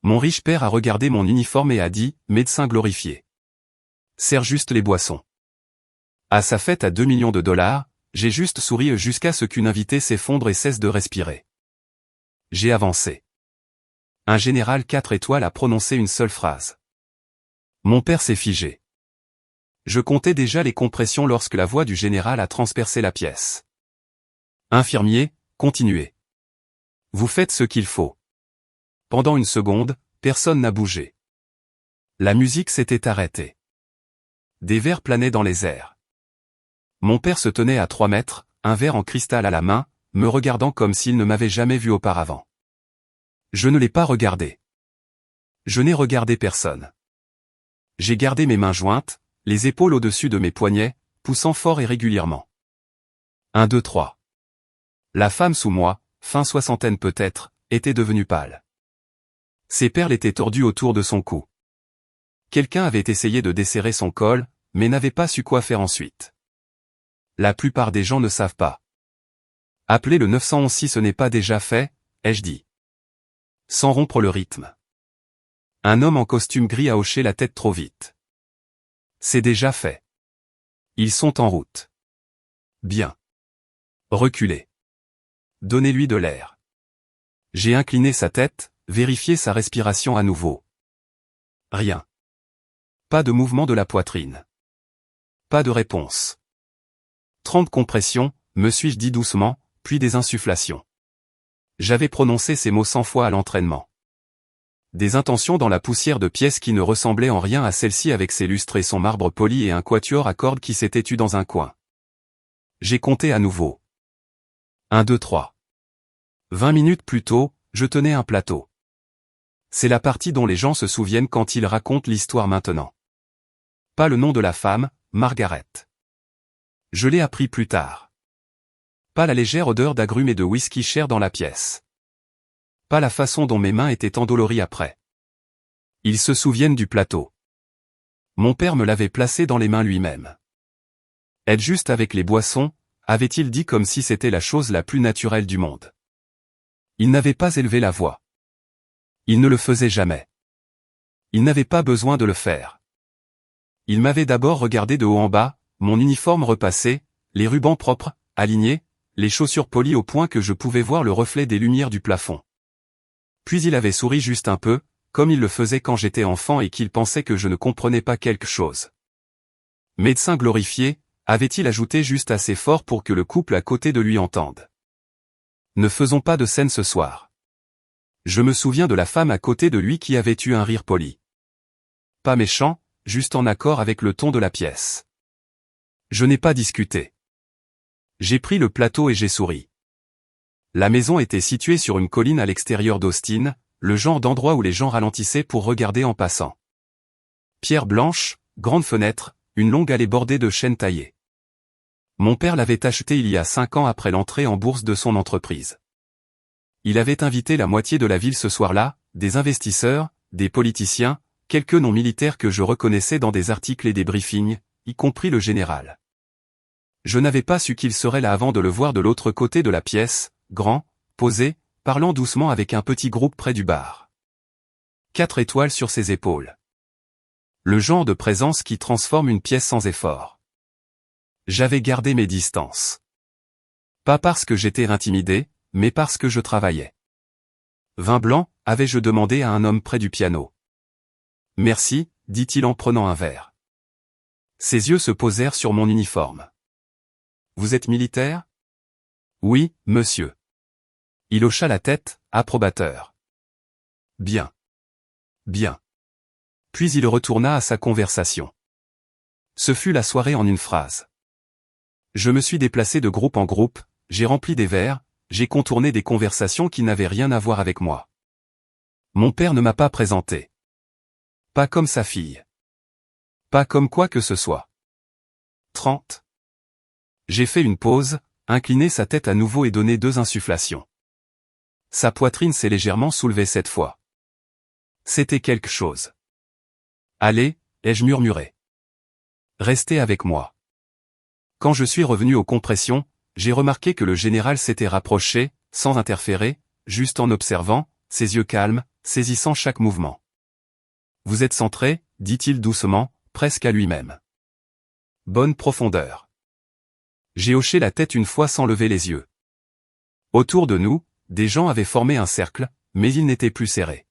Mon riche père a regardé mon uniforme et a dit, médecin glorifié. Sers juste les boissons. À sa fête à 2 millions de dollars, j'ai juste souri jusqu'à ce qu'une invitée s'effondre et cesse de respirer. J'ai avancé. Un général 4 étoiles a prononcé une seule phrase. Mon père s'est figé. Je comptais déjà les compressions lorsque la voix du général a transpercé la pièce. Infirmier, continuez. Vous faites ce qu'il faut. Pendant une seconde, personne n'a bougé. La musique s'était arrêtée. Des verres planaient dans les airs. Mon père se tenait à 3 mètres, un verre en cristal à la main, me regardant comme s'il ne m'avait jamais vu auparavant. Je ne l'ai pas regardé. Je n'ai regardé personne. J'ai gardé mes mains jointes, les épaules au-dessus de mes poignets, poussant fort et régulièrement. 1, 2, 3. La femme sous moi, fin soixantaine peut-être, était devenue pâle. Ses perles étaient tordues autour de son cou. Quelqu'un avait essayé de desserrer son col, mais n'avait pas su quoi faire ensuite. La plupart des gens ne savent pas. Appeler le 911 si ce n'est pas déjà fait, ai-je dit. Sans rompre le rythme. Un homme en costume gris a hoché la tête trop vite. C'est déjà fait. Ils sont en route. Bien. Reculez. Donnez-lui de l'air. J'ai incliné sa tête, vérifié sa respiration à nouveau. Rien. Pas de mouvement de la poitrine. Pas de réponse. 30 compressions, me suis-je dit doucement, puis des insufflations. J'avais prononcé ces mots 100 fois à l'entraînement. Des intentions dans la poussière de pièces qui ne ressemblaient en rien à celle-ci avec ses lustres et son marbre poli et un quatuor à cordes qui s'était tu dans un coin. J'ai compté à nouveau. 1, 2, 3. 20 minutes plus tôt, je tenais un plateau. C'est la partie dont les gens se souviennent quand ils racontent l'histoire maintenant. Pas le nom de la femme, Margaret. Je l'ai appris plus tard. Pas la légère odeur d'agrumes et de whisky cher dans la pièce. Pas la façon dont mes mains étaient endolories après. Ils se souviennent du plateau. Mon père me l'avait placé dans les mains lui-même. Être juste avec les boissons, avait-il dit comme si c'était la chose la plus naturelle du monde. Il n'avait pas élevé la voix. Il ne le faisait jamais. Il n'avait pas besoin de le faire. Il m'avait d'abord regardé de haut en bas, mon uniforme repassé, les rubans propres, alignés, les chaussures polies au point que je pouvais voir le reflet des lumières du plafond. Puis il avait souri juste un peu, comme il le faisait quand j'étais enfant et qu'il pensait que je ne comprenais pas quelque chose. Médecin glorifié, avait-il ajouté juste assez fort pour que le couple à côté de lui entende. Ne faisons pas de scène ce soir. Je me souviens de la femme à côté de lui qui avait eu un rire poli. Pas méchant, juste en accord avec le ton de la pièce. Je n'ai pas discuté. J'ai pris le plateau et j'ai souri. La maison était située sur une colline à l'extérieur d'Austin, le genre d'endroit où les gens ralentissaient pour regarder en passant. Pierre blanche, grande fenêtre, une longue allée bordée de chênes taillés. Mon père l'avait acheté il y a 5 ans après l'entrée en bourse de son entreprise. Il avait invité la moitié de la ville ce soir-là, des investisseurs, des politiciens, quelques non-militaires que je reconnaissais dans des articles et des briefings, y compris le général. Je n'avais pas su qu'il serait là avant de le voir de l'autre côté de la pièce, grand, posé, parlant doucement avec un petit groupe près du bar. 4 étoiles sur ses épaules. Le genre de présence qui transforme une pièce sans effort. J'avais gardé mes distances. Pas parce que j'étais intimidé, mais parce que je travaillais. Vin blanc, avais-je demandé à un homme près du piano. Merci, dit-il en prenant un verre. Ses yeux se posèrent sur mon uniforme. Vous êtes militaire? Oui, monsieur. Il hocha la tête, approbateur. Bien. Bien. Puis il retourna à sa conversation. Ce fut la soirée en une phrase. Je me suis déplacé de groupe en groupe, j'ai rempli des verres, j'ai contourné des conversations qui n'avaient rien à voir avec moi. Mon père ne m'a pas présenté. Pas comme sa fille. Pas comme quoi que ce soit. 30. J'ai fait une pause, incliné sa tête à nouveau et donné 2 insufflations. Sa poitrine s'est légèrement soulevée cette fois. C'était quelque chose. Allez, ai-je murmuré. Restez avec moi. Quand je suis revenu aux compressions, j'ai remarqué que le général s'était rapproché, sans interférer, juste en observant, ses yeux calmes, saisissant chaque mouvement. Vous êtes centré, dit-il doucement, presque à lui-même. Bonne profondeur. J'ai hoché la tête une fois sans lever les yeux. Autour de nous, des gens avaient formé un cercle, mais ils n'étaient plus serrés.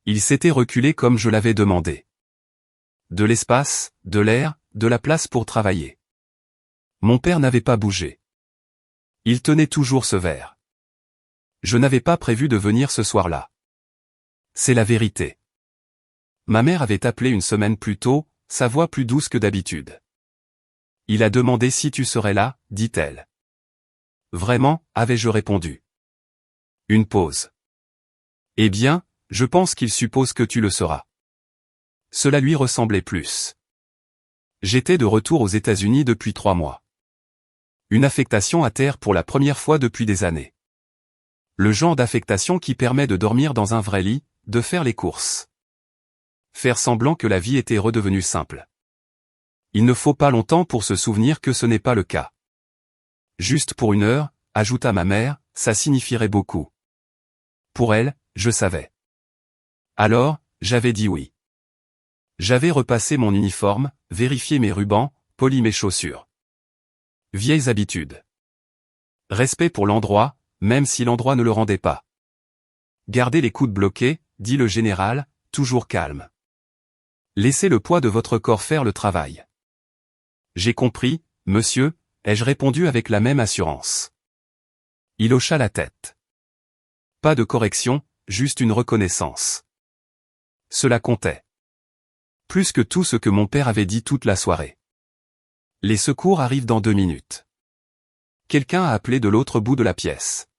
Ils s'étaient reculés comme je l'avais demandé. De l'espace, de l'air, de la place pour travailler. Mon père n'avait pas bougé. Il tenait toujours ce verre. Je n'avais pas prévu de venir ce soir-là. C'est la vérité. Ma mère avait appelé une semaine plus tôt, sa voix plus douce que d'habitude. Il a demandé si tu serais là, dit-elle. Vraiment, avais-je répondu. Une pause. Eh bien, je pense qu'il suppose que tu le seras. Cela lui ressemblait plus. J'étais de retour aux États-Unis depuis 3 mois. Une affectation à terre pour la première fois depuis des années. Le genre d'affectation qui permet de dormir dans un vrai lit, de faire les courses. Faire semblant que la vie était redevenue simple. Il ne faut pas longtemps pour se souvenir que ce n'est pas le cas. Juste pour 1 heure, ajouta ma mère, ça signifierait beaucoup. Pour elle, je savais. Alors, j'avais dit oui. J'avais repassé mon uniforme, vérifié mes rubans, poli mes chaussures. Vieilles habitudes. Respect pour l'endroit, même si l'endroit ne le rendait pas. Gardez les coudes bloqués, dit le général, toujours calme. Laissez le poids de votre corps faire le travail. J'ai compris, monsieur, ai-je répondu avec la même assurance. Il hocha la tête. Pas de correction, juste une reconnaissance. Cela comptait. Plus que tout ce que mon père avait dit toute la soirée. Les secours arrivent dans 2 minutes. Quelqu'un a appelé de l'autre bout de la pièce.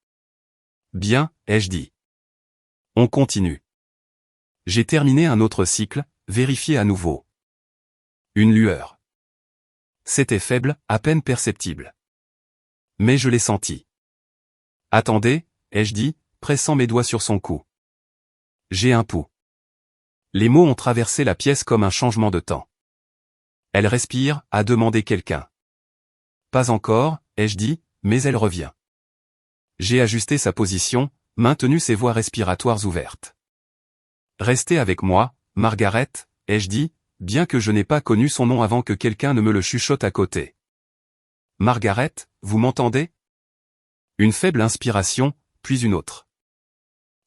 Bien, ai-je dit. On continue. J'ai terminé un autre cycle, vérifié à nouveau. Une lueur. C'était faible, à peine perceptible. Mais je l'ai senti. Attendez, ai-je dit, pressant mes doigts sur son cou. J'ai un pouls. Les mots ont traversé la pièce comme un changement de temps. Elle respire, a demandé quelqu'un. Pas encore, ai-je dit, mais elle revient. J'ai ajusté sa position, maintenu ses voies respiratoires ouvertes. Restez avec moi, Margaret, ai-je dit, bien que je n'ai pas connu son nom avant que quelqu'un ne me le chuchote à côté. Margaret, vous m'entendez? Une faible inspiration, puis une autre.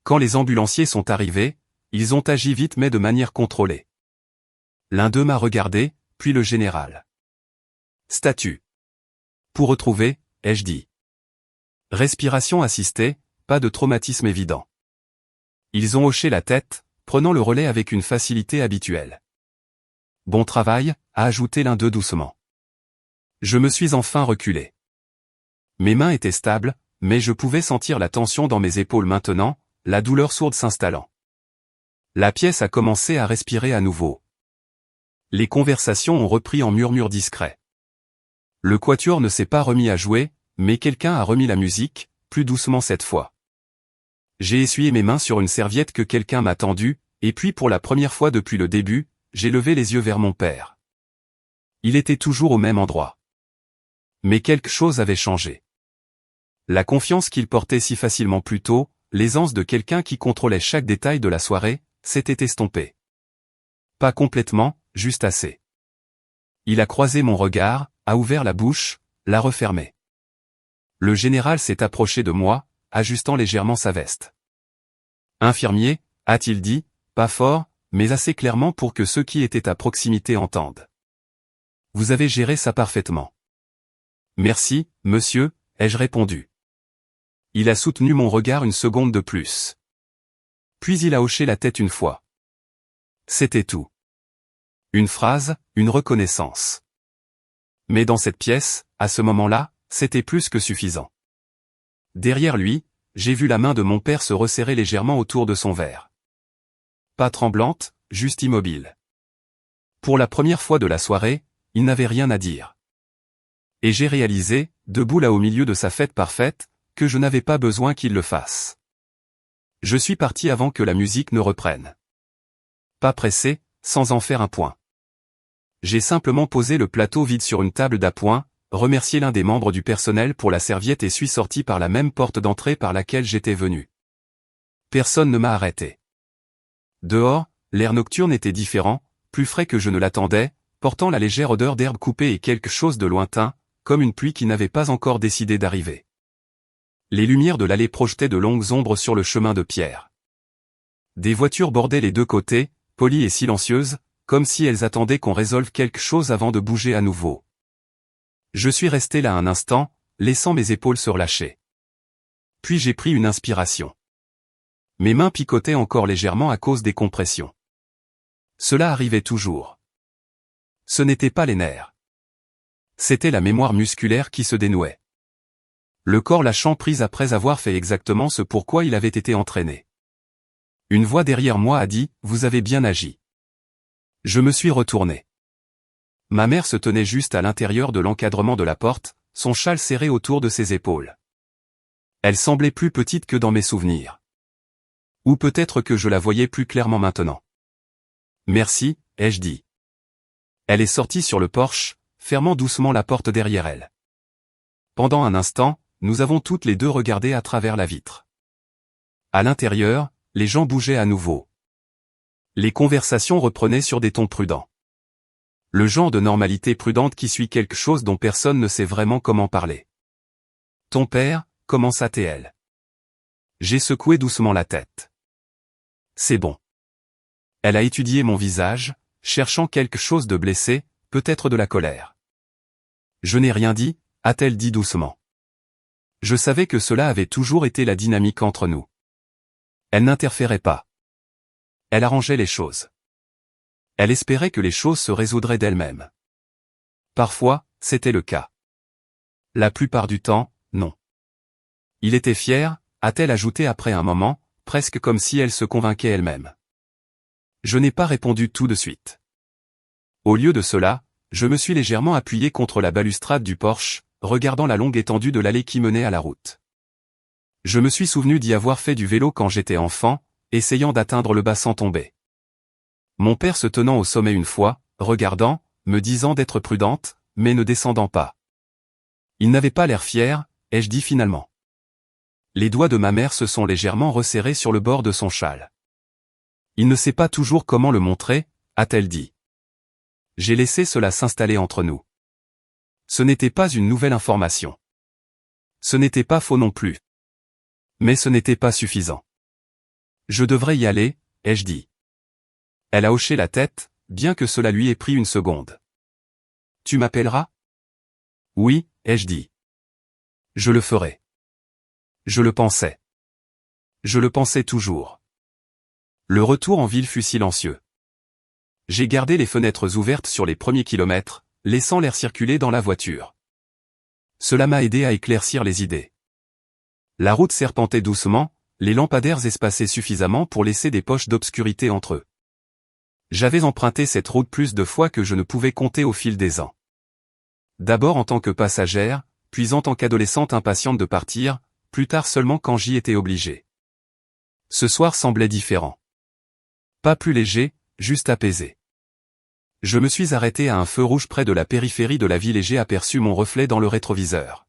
Quand les ambulanciers sont arrivés, ils ont agi vite mais de manière contrôlée. L'un d'eux m'a regardé, puis le général. Statut. Pour retrouver, ai-je dit. Respiration assistée, pas de traumatisme évident. Ils ont hoché la tête, prenant le relais avec une facilité habituelle. Bon travail, a ajouté l'un d'eux doucement. Je me suis enfin reculé. Mes mains étaient stables, mais je pouvais sentir la tension dans mes épaules maintenant, la douleur sourde s'installant. La pièce a commencé à respirer à nouveau. Les conversations ont repris en murmures discrets. Le quatuor ne s'est pas remis à jouer, mais quelqu'un a remis la musique, plus doucement cette fois. J'ai essuyé mes mains sur une serviette que quelqu'un m'a tendue, et puis pour la première fois depuis le début, j'ai levé les yeux vers mon père. Il était toujours au même endroit. Mais quelque chose avait changé. La confiance qu'il portait si facilement plus tôt, l'aisance de quelqu'un qui contrôlait chaque détail de la soirée, s'était estompée. Pas complètement, juste assez. Il a croisé mon regard, a ouvert la bouche, l'a refermée. Le général s'est approché de moi, ajustant légèrement sa veste. Infirmier, a-t-il dit, pas fort, mais assez clairement pour que ceux qui étaient à proximité entendent. Vous avez géré ça parfaitement. Merci, monsieur, ai-je répondu. Il a soutenu mon regard une seconde de plus. Puis il a hoché la tête une fois. C'était tout. Une phrase, une reconnaissance. Mais dans cette pièce, à ce moment-là, c'était plus que suffisant. Derrière lui, j'ai vu la main de mon père se resserrer légèrement autour de son verre. Pas tremblante, juste immobile. Pour la première fois de la soirée, il n'avait rien à dire. Et j'ai réalisé, debout là au milieu de sa fête parfaite, que je n'avais pas besoin qu'il le fasse. Je suis parti avant que la musique ne reprenne. Pas pressé, sans en faire un point. J'ai simplement posé le plateau vide sur une table d'appoint, remercié l'un des membres du personnel pour la serviette et suis sorti par la même porte d'entrée par laquelle j'étais venu. Personne ne m'a arrêté. Dehors, l'air nocturne était différent, plus frais que je ne l'attendais, portant la légère odeur d'herbe coupée et quelque chose de lointain, comme une pluie qui n'avait pas encore décidé d'arriver. Les lumières de l'allée projetaient de longues ombres sur le chemin de pierre. Des voitures bordaient les deux côtés, polies et silencieuses, comme si elles attendaient qu'on résolve quelque chose avant de bouger à nouveau. Je suis resté là un instant, laissant mes épaules se relâcher. Puis j'ai pris une inspiration. Mes mains picotaient encore légèrement à cause des compressions. Cela arrivait toujours. Ce n'était pas les nerfs. C'était la mémoire musculaire qui se dénouait. Le corps lâchant prise après avoir fait exactement ce pourquoi il avait été entraîné. Une voix derrière moi a dit « Vous avez bien agi ». Je me suis retourné. Ma mère se tenait juste à l'intérieur de l'encadrement de la porte, son châle serré autour de ses épaules. Elle semblait plus petite que dans mes souvenirs. Ou peut-être que je la voyais plus clairement maintenant. « Merci », ai-je dit. Elle est sortie sur le porche, fermant doucement la porte derrière elle. Pendant un instant, nous avons toutes les deux regardé à travers la vitre. À l'intérieur, les gens bougeaient à nouveau. Les conversations reprenaient sur des tons prudents. Le genre de normalité prudente qui suit quelque chose dont personne ne sait vraiment comment parler. « Ton père » commença-t-elle. J'ai secoué doucement la tête. C'est bon. Elle a étudié mon visage, cherchant quelque chose de blessé, peut-être de la colère. Je n'ai rien dit, a-t-elle dit doucement. Je savais que cela avait toujours été la dynamique entre nous. Elle n'interférait pas. Elle arrangeait les choses. Elle espérait que les choses se résoudraient d'elles-mêmes. Parfois, c'était le cas. La plupart du temps, non. Il était fier, a-t-elle ajouté après un moment, presque comme si elle se convainquait elle-même. Je n'ai pas répondu tout de suite. Au lieu de cela, je me suis légèrement appuyé contre la balustrade du porche, regardant la longue étendue de l'allée qui menait à la route. Je me suis souvenu d'y avoir fait du vélo quand j'étais enfant, essayant d'atteindre le bas sans tomber. Mon père se tenant au sommet une fois, regardant, me disant d'être prudente, mais ne descendant pas. Il n'avait pas l'air fier, ai-je dit finalement. Les doigts de ma mère se sont légèrement resserrés sur le bord de son châle. Il ne sait pas toujours comment le montrer, a-t-elle dit. J'ai laissé cela s'installer entre nous. Ce n'était pas une nouvelle information. Ce n'était pas faux non plus. Mais ce n'était pas suffisant. Je devrais y aller, ai-je dit. Elle a hoché la tête, bien que cela lui ait pris une seconde. Tu m'appelleras ? Oui, ai-je dit. Je le ferai. Je le pensais. Je le pensais toujours. Le retour en ville fut silencieux. J'ai gardé les fenêtres ouvertes sur les premiers kilomètres, laissant l'air circuler dans la voiture. Cela m'a aidé à éclaircir les idées. La route serpentait doucement, les lampadaires espaçaient suffisamment pour laisser des poches d'obscurité entre eux. J'avais emprunté cette route plus de fois que je ne pouvais compter au fil des ans. D'abord en tant que passagère, puis en tant qu'adolescente impatiente de partir, plus tard seulement quand j'y étais obligé. Ce soir semblait différent. Pas plus léger, juste apaisé. Je me suis arrêté à un feu rouge près de la périphérie de la ville et j'ai aperçu mon reflet dans le rétroviseur.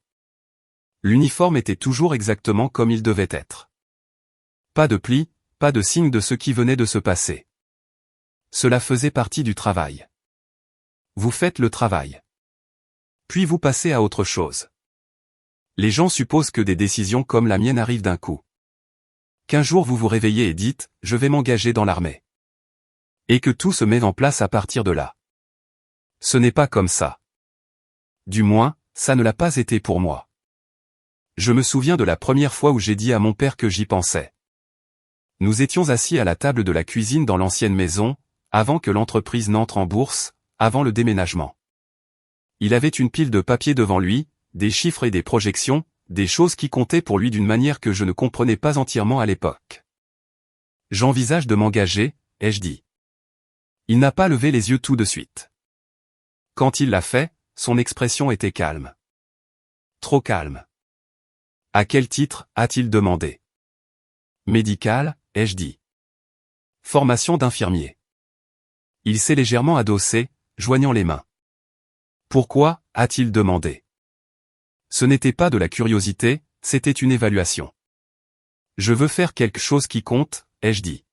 L'uniforme était toujours exactement comme il devait être. Pas de plis, pas de signe de ce qui venait de se passer. Cela faisait partie du travail. Vous faites le travail. Puis vous passez à autre chose. Les gens supposent que des décisions comme la mienne arrivent d'un coup. Qu'un jour vous vous réveillez et dites « Je vais m'engager dans l'armée ». Et que tout se met en place à partir de là. Ce n'est pas comme ça. Du moins, ça ne l'a pas été pour moi. Je me souviens de la première fois où j'ai dit à mon père que j'y pensais. Nous étions assis à la table de la cuisine dans l'ancienne maison, avant que l'entreprise n'entre en bourse, avant le déménagement. Il avait une pile de papiers devant lui, des chiffres et des projections, des choses qui comptaient pour lui d'une manière que je ne comprenais pas entièrement à l'époque. J'envisage de m'engager, ai-je dit. Il n'a pas levé les yeux tout de suite. Quand il l'a fait, son expression était calme. Trop calme. À quel titre, a-t-il demandé. Médical, ai-je dit. Formation d'infirmier. Il s'est légèrement adossé, joignant les mains. Pourquoi, a-t-il demandé. Ce n'était pas de la curiosité, c'était une évaluation. Je veux faire quelque chose qui compte, ai-je dit.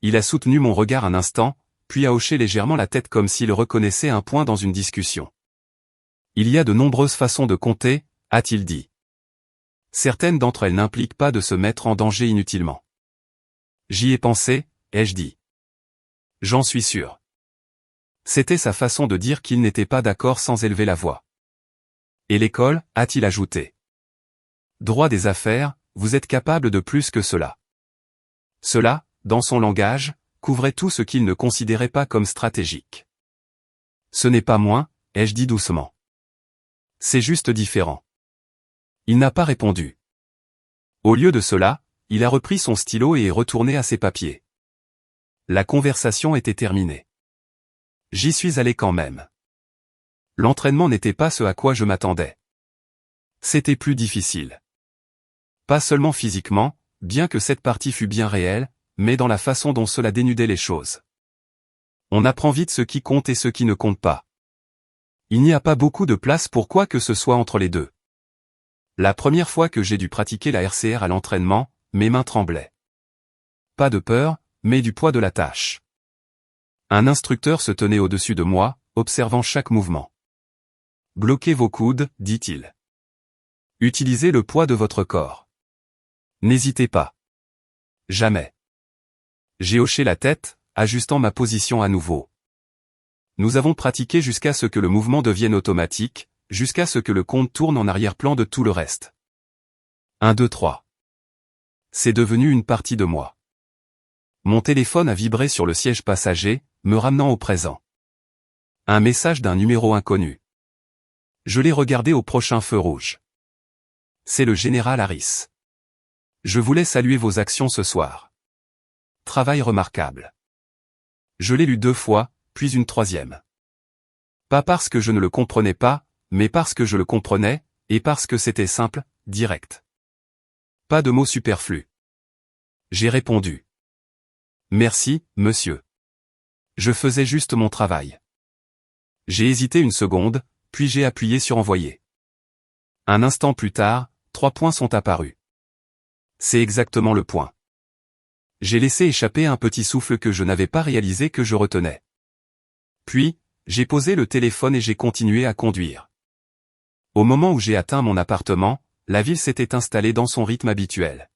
Il a soutenu mon regard un instant, puis a hoché légèrement la tête comme s'il reconnaissait un point dans une discussion. Il y a de nombreuses façons de compter, a-t-il dit. Certaines d'entre elles n'impliquent pas de se mettre en danger inutilement. J'y ai pensé, ai-je dit. J'en suis sûr. C'était sa façon de dire qu'il n'était pas d'accord sans élever la voix. Et l'école, a-t-il ajouté. Droit des affaires, vous êtes capable de plus que cela. Cela, dans son langage, couvrait tout ce qu'il ne considérait pas comme stratégique. Ce n'est pas moins, ai-je dit doucement. C'est juste différent. Il n'a pas répondu. Au lieu de cela, il a repris son stylo et est retourné à ses papiers. La conversation était terminée. J'y suis allé quand même. L'entraînement n'était pas ce à quoi je m'attendais. C'était plus difficile. Pas seulement physiquement, bien que cette partie fût bien réelle, mais dans la façon dont cela dénudait les choses. On apprend vite ce qui compte et ce qui ne compte pas. Il n'y a pas beaucoup de place pour quoi que ce soit entre les deux. La première fois que j'ai dû pratiquer la RCR à l'entraînement, mes mains tremblaient. Pas de peur, mais du poids de la tâche. Un instructeur se tenait au-dessus de moi, observant chaque mouvement. Bloquez vos coudes, dit-il. Utilisez le poids de votre corps. N'hésitez pas. Jamais. J'ai hoché la tête, ajustant ma position à nouveau. Nous avons pratiqué jusqu'à ce que le mouvement devienne automatique, jusqu'à ce que le compte tourne en arrière-plan de tout le reste. 1, 2, 3. C'est devenu une partie de moi. Mon téléphone a vibré sur le siège passager, me ramenant au présent. Un message d'un numéro inconnu. Je l'ai regardé au prochain feu rouge. C'est le général Harris. Je voulais saluer vos actions ce soir. Travail remarquable. Je l'ai lu 2 fois, puis une 3e. Pas parce que je ne le comprenais pas, mais parce que je le comprenais, et parce que c'était simple, direct. Pas de mots superflus. J'ai répondu. Merci, monsieur. Je faisais juste mon travail. J'ai hésité une seconde, puis j'ai appuyé sur envoyer. Un instant plus tard, 3 points sont apparus. C'est exactement le point. J'ai laissé échapper un petit souffle que je n'avais pas réalisé que je retenais. Puis, j'ai posé le téléphone et j'ai continué à conduire. Au moment où j'ai atteint mon appartement, la ville s'était installée dans son rythme habituel.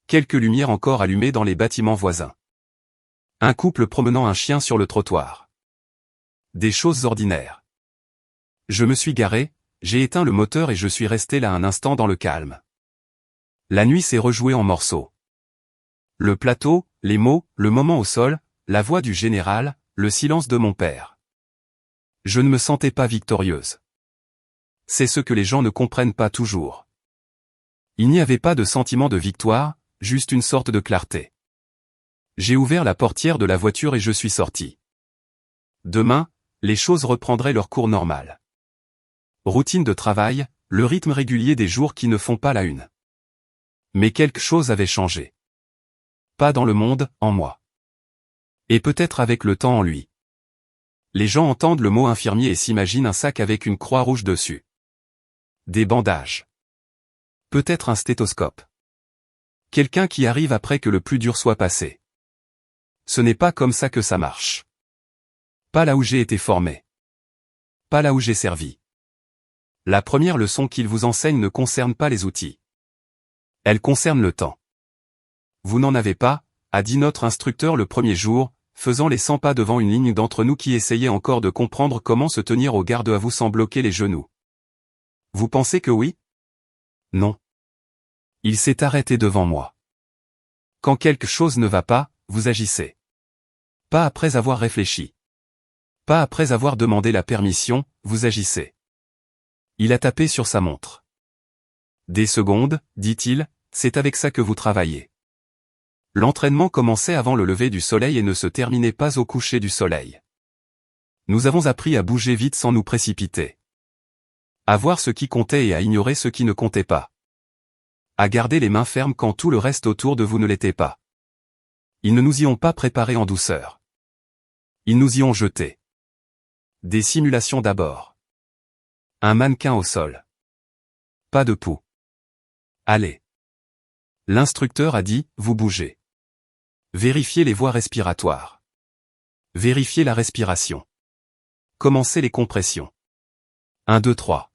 Quelques lumières encore allumées dans les bâtiments voisins. Un couple promenant un chien sur le trottoir. Des choses ordinaires. Je me suis garé, j'ai éteint le moteur et je suis resté là un instant dans le calme. La nuit s'est rejouée en morceaux. Le plateau, les mots, le moment au sol, la voix du général, le silence de mon père. Je ne me sentais pas victorieuse. C'est ce que les gens ne comprennent pas toujours. Il n'y avait pas de sentiment de victoire, juste une sorte de clarté. J'ai ouvert la portière de la voiture et je suis sorti. Demain, les choses reprendraient leur cours normal. Routine de travail, le rythme régulier des jours qui ne font pas la une. Mais quelque chose avait changé. Pas dans le monde, en moi. Et peut-être avec le temps en lui. Les gens entendent le mot infirmier et s'imaginent un sac avec une croix rouge dessus. Des bandages. Peut-être un stéthoscope. Quelqu'un qui arrive après que le plus dur soit passé. Ce n'est pas comme ça que ça marche. Pas là où j'ai été formé. Pas là où j'ai servi. La première leçon qu'il vous enseigne ne concerne pas les outils. Elle concerne le temps. Vous n'en avez pas, a dit notre instructeur le premier jour, faisant les 100 pas devant une ligne d'entre nous qui essayait encore de comprendre comment se tenir au garde à vous sans bloquer les genoux. Vous pensez que oui? Non. Il s'est arrêté devant moi. Quand quelque chose ne va pas, vous agissez. Pas après avoir réfléchi. Pas après avoir demandé la permission, vous agissez. Il a tapé sur sa montre. Des secondes, dit-il, c'est avec ça que vous travaillez. L'entraînement commençait avant le lever du soleil et ne se terminait pas au coucher du soleil. Nous avons appris à bouger vite sans nous précipiter. À voir ce qui comptait et à ignorer ce qui ne comptait pas. À garder les mains fermes quand tout le reste autour de vous ne l'était pas. Ils ne nous y ont pas préparés en douceur. Ils nous y ont jetés. Des simulations d'abord. Un mannequin au sol. Pas de pouls. Allez. L'instructeur a dit, vous bougez. Vérifiez les voies respiratoires. Vérifiez la respiration. Commencez les compressions. 1, 2, 3.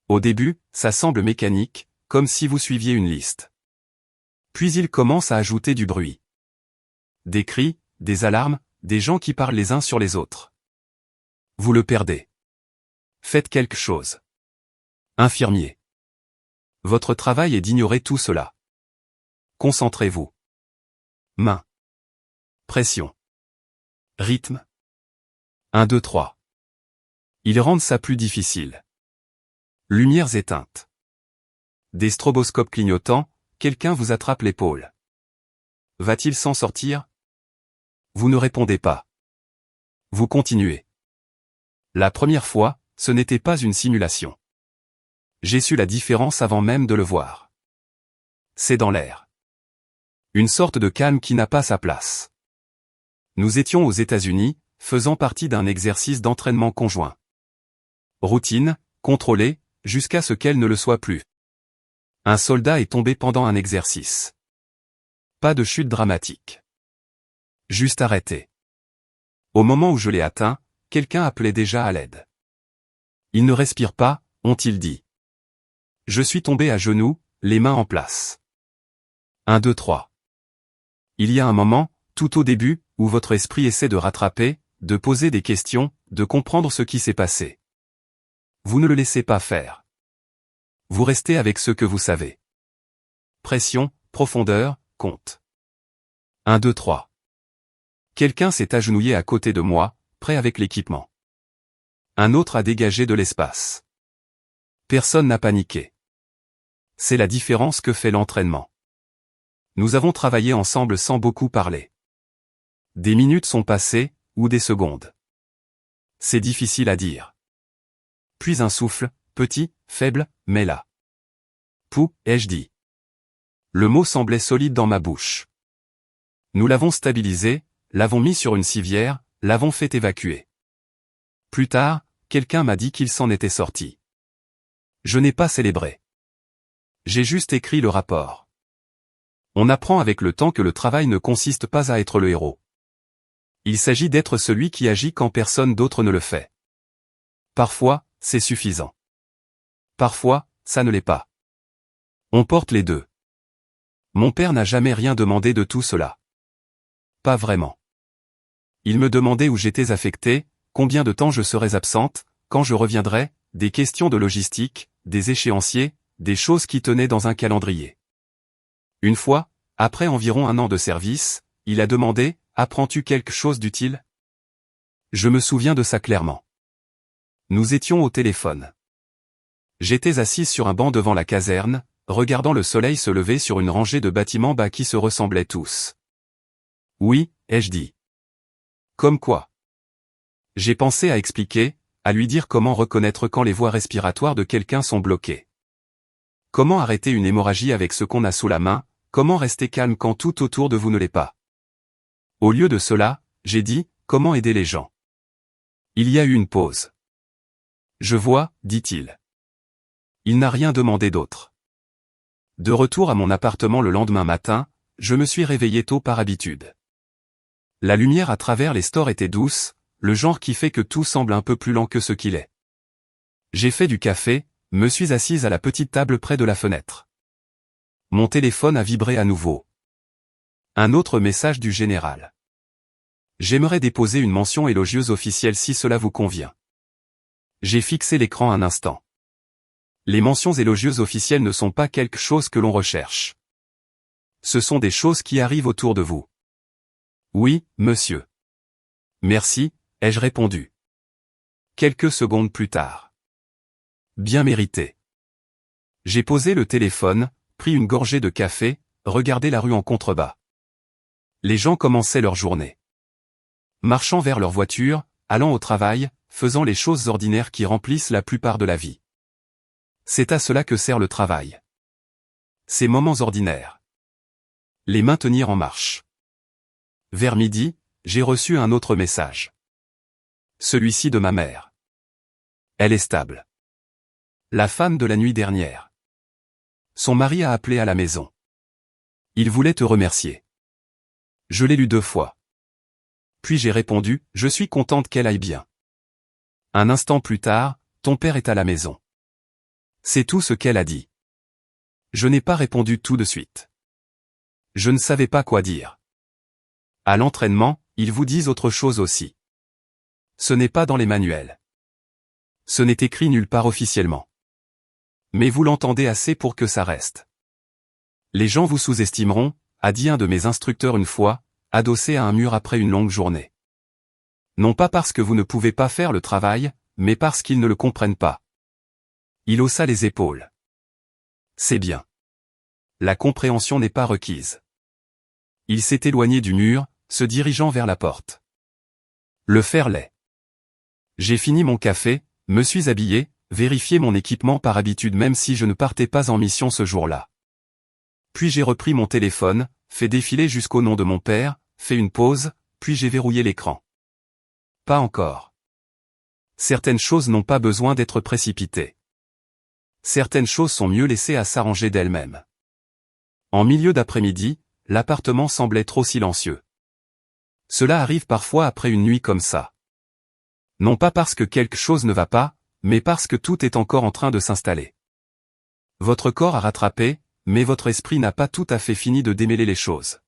Au début, ça semble mécanique, comme si vous suiviez une liste. Puis il commence à ajouter du bruit. Des cris, des alarmes, des gens qui parlent les uns sur les autres. Vous le perdez. Faites quelque chose. Infirmier. Votre travail est d'ignorer tout cela. Concentrez-vous. Main. Pression. Rythme. 1, 2, 3. Ils rendent ça plus difficile. Lumières éteintes. Des stroboscopes clignotants, quelqu'un vous attrape l'épaule. Va-t-il s'en sortir? Vous ne répondez pas. Vous continuez. La première fois, ce n'était pas une simulation. J'ai su la différence avant même de le voir. C'est dans l'air. Une sorte de calme qui n'a pas sa place. Nous étions aux États-Unis, faisant partie d'un exercice d'entraînement conjoint. Routine, contrôlée, jusqu'à ce qu'elle ne le soit plus. Un soldat est tombé pendant un exercice. Pas de chute dramatique. Juste arrêté. Au moment où je l'ai atteint, quelqu'un appelait déjà à l'aide. Il ne respire pas, ont-ils dit. Je suis tombé à genoux, les mains en place. 1, 2, 3. Il y a un moment, tout au début, où votre esprit essaie de rattraper, de poser des questions, de comprendre ce qui s'est passé. Vous ne le laissez pas faire. Vous restez avec ce que vous savez. Pression, profondeur, compte. 1, 2, 3. Quelqu'un s'est agenouillé à côté de moi, prêt avec l'équipement. Un autre a dégagé de l'espace. Personne n'a paniqué. C'est la différence que fait l'entraînement. Nous avons travaillé ensemble sans beaucoup parler. Des minutes sont passées, ou des secondes. C'est difficile à dire. Puis un souffle, petit, faible, mais là. Pou, ai-je dit. Le mot semblait solide dans ma bouche. Nous l'avons stabilisé, l'avons mis sur une civière, l'avons fait évacuer. Plus tard, quelqu'un m'a dit qu'il s'en était sorti. Je n'ai pas célébré. J'ai juste écrit le rapport. On apprend avec le temps que le travail ne consiste pas à être le héros. Il s'agit d'être celui qui agit quand personne d'autre ne le fait. Parfois, c'est suffisant. Parfois, ça ne l'est pas. On porte les deux. Mon père n'a jamais rien demandé de tout cela. Pas vraiment. Il me demandait où j'étais affecté, combien de temps je serais absente, quand je reviendrais, des questions de logistique, des échéanciers, des choses qui tenaient dans un calendrier. Une fois, après environ 1 an de service, il a demandé « Apprends-tu quelque chose d'utile ?» Je me souviens de ça clairement. Nous étions au téléphone. J'étais assise sur un banc devant la caserne, regardant le soleil se lever sur une rangée de bâtiments bas qui se ressemblaient tous. Oui, ai-je dit. Comme quoi? J'ai pensé à expliquer, à lui dire comment reconnaître quand les voies respiratoires de quelqu'un sont bloquées. Comment arrêter une hémorragie avec ce qu'on a sous la main, comment rester calme quand tout autour de vous ne l'est pas. Au lieu de cela, j'ai dit, comment aider les gens. Il y a eu une pause. Je vois, dit-il. Il n'a rien demandé d'autre. De retour à mon appartement le lendemain matin, je me suis réveillé tôt par habitude. La lumière à travers les stores était douce, le genre qui fait que tout semble un peu plus lent que ce qu'il est. J'ai fait du café, me suis assise à la petite table près de la fenêtre. Mon téléphone a vibré à nouveau. Un autre message du général. J'aimerais déposer une mention élogieuse officielle si cela vous convient. J'ai fixé l'écran un instant. Les mentions élogieuses officielles ne sont pas quelque chose que l'on recherche. Ce sont des choses qui arrivent autour de vous. Oui, monsieur. Merci, ai-je répondu. Quelques secondes plus tard. Bien mérité. J'ai posé le téléphone, pris une gorgée de café, regardé la rue en contrebas. Les gens commençaient leur journée. Marchant vers leur voiture, allant au travail, faisant les choses ordinaires qui remplissent la plupart de la vie. C'est à cela que sert le travail. Ces moments ordinaires. Les maintenir en marche. Vers midi, j'ai reçu un autre message. Celui-ci de ma mère. Elle est stable. La femme de la nuit dernière. Son mari a appelé à la maison. Il voulait te remercier. Je l'ai lu 2 fois. Puis j'ai répondu, je suis contente qu'elle aille bien. Un instant plus tard, ton père est à la maison. C'est tout ce qu'elle a dit. Je n'ai pas répondu tout de suite. Je ne savais pas quoi dire. À l'entraînement, ils vous disent autre chose aussi. Ce n'est pas dans les manuels. Ce n'est écrit nulle part officiellement. Mais vous l'entendez assez pour que ça reste. Les gens vous sous-estimeront, a dit un de mes instructeurs une fois, adossé à un mur après une longue journée. Non pas parce que vous ne pouvez pas faire le travail, mais parce qu'ils ne le comprennent pas. Il haussa les épaules. C'est bien. La compréhension n'est pas requise. Il s'est éloigné du mur, se dirigeant vers la porte. Le faire l'est. J'ai fini mon café, me suis habillé, vérifié mon équipement par habitude même si je ne partais pas en mission ce jour-là. Puis j'ai repris mon téléphone, fait défiler jusqu'au nom de mon père, fait une pause, puis j'ai verrouillé l'écran. Pas encore. Certaines choses n'ont pas besoin d'être précipitées. Certaines choses sont mieux laissées à s'arranger d'elles-mêmes. En milieu d'après-midi, l'appartement semblait trop silencieux. Cela arrive parfois après une nuit comme ça. Non pas parce que quelque chose ne va pas, mais parce que tout est encore en train de s'installer. Votre corps a rattrapé, mais votre esprit n'a pas tout à fait fini de démêler les choses.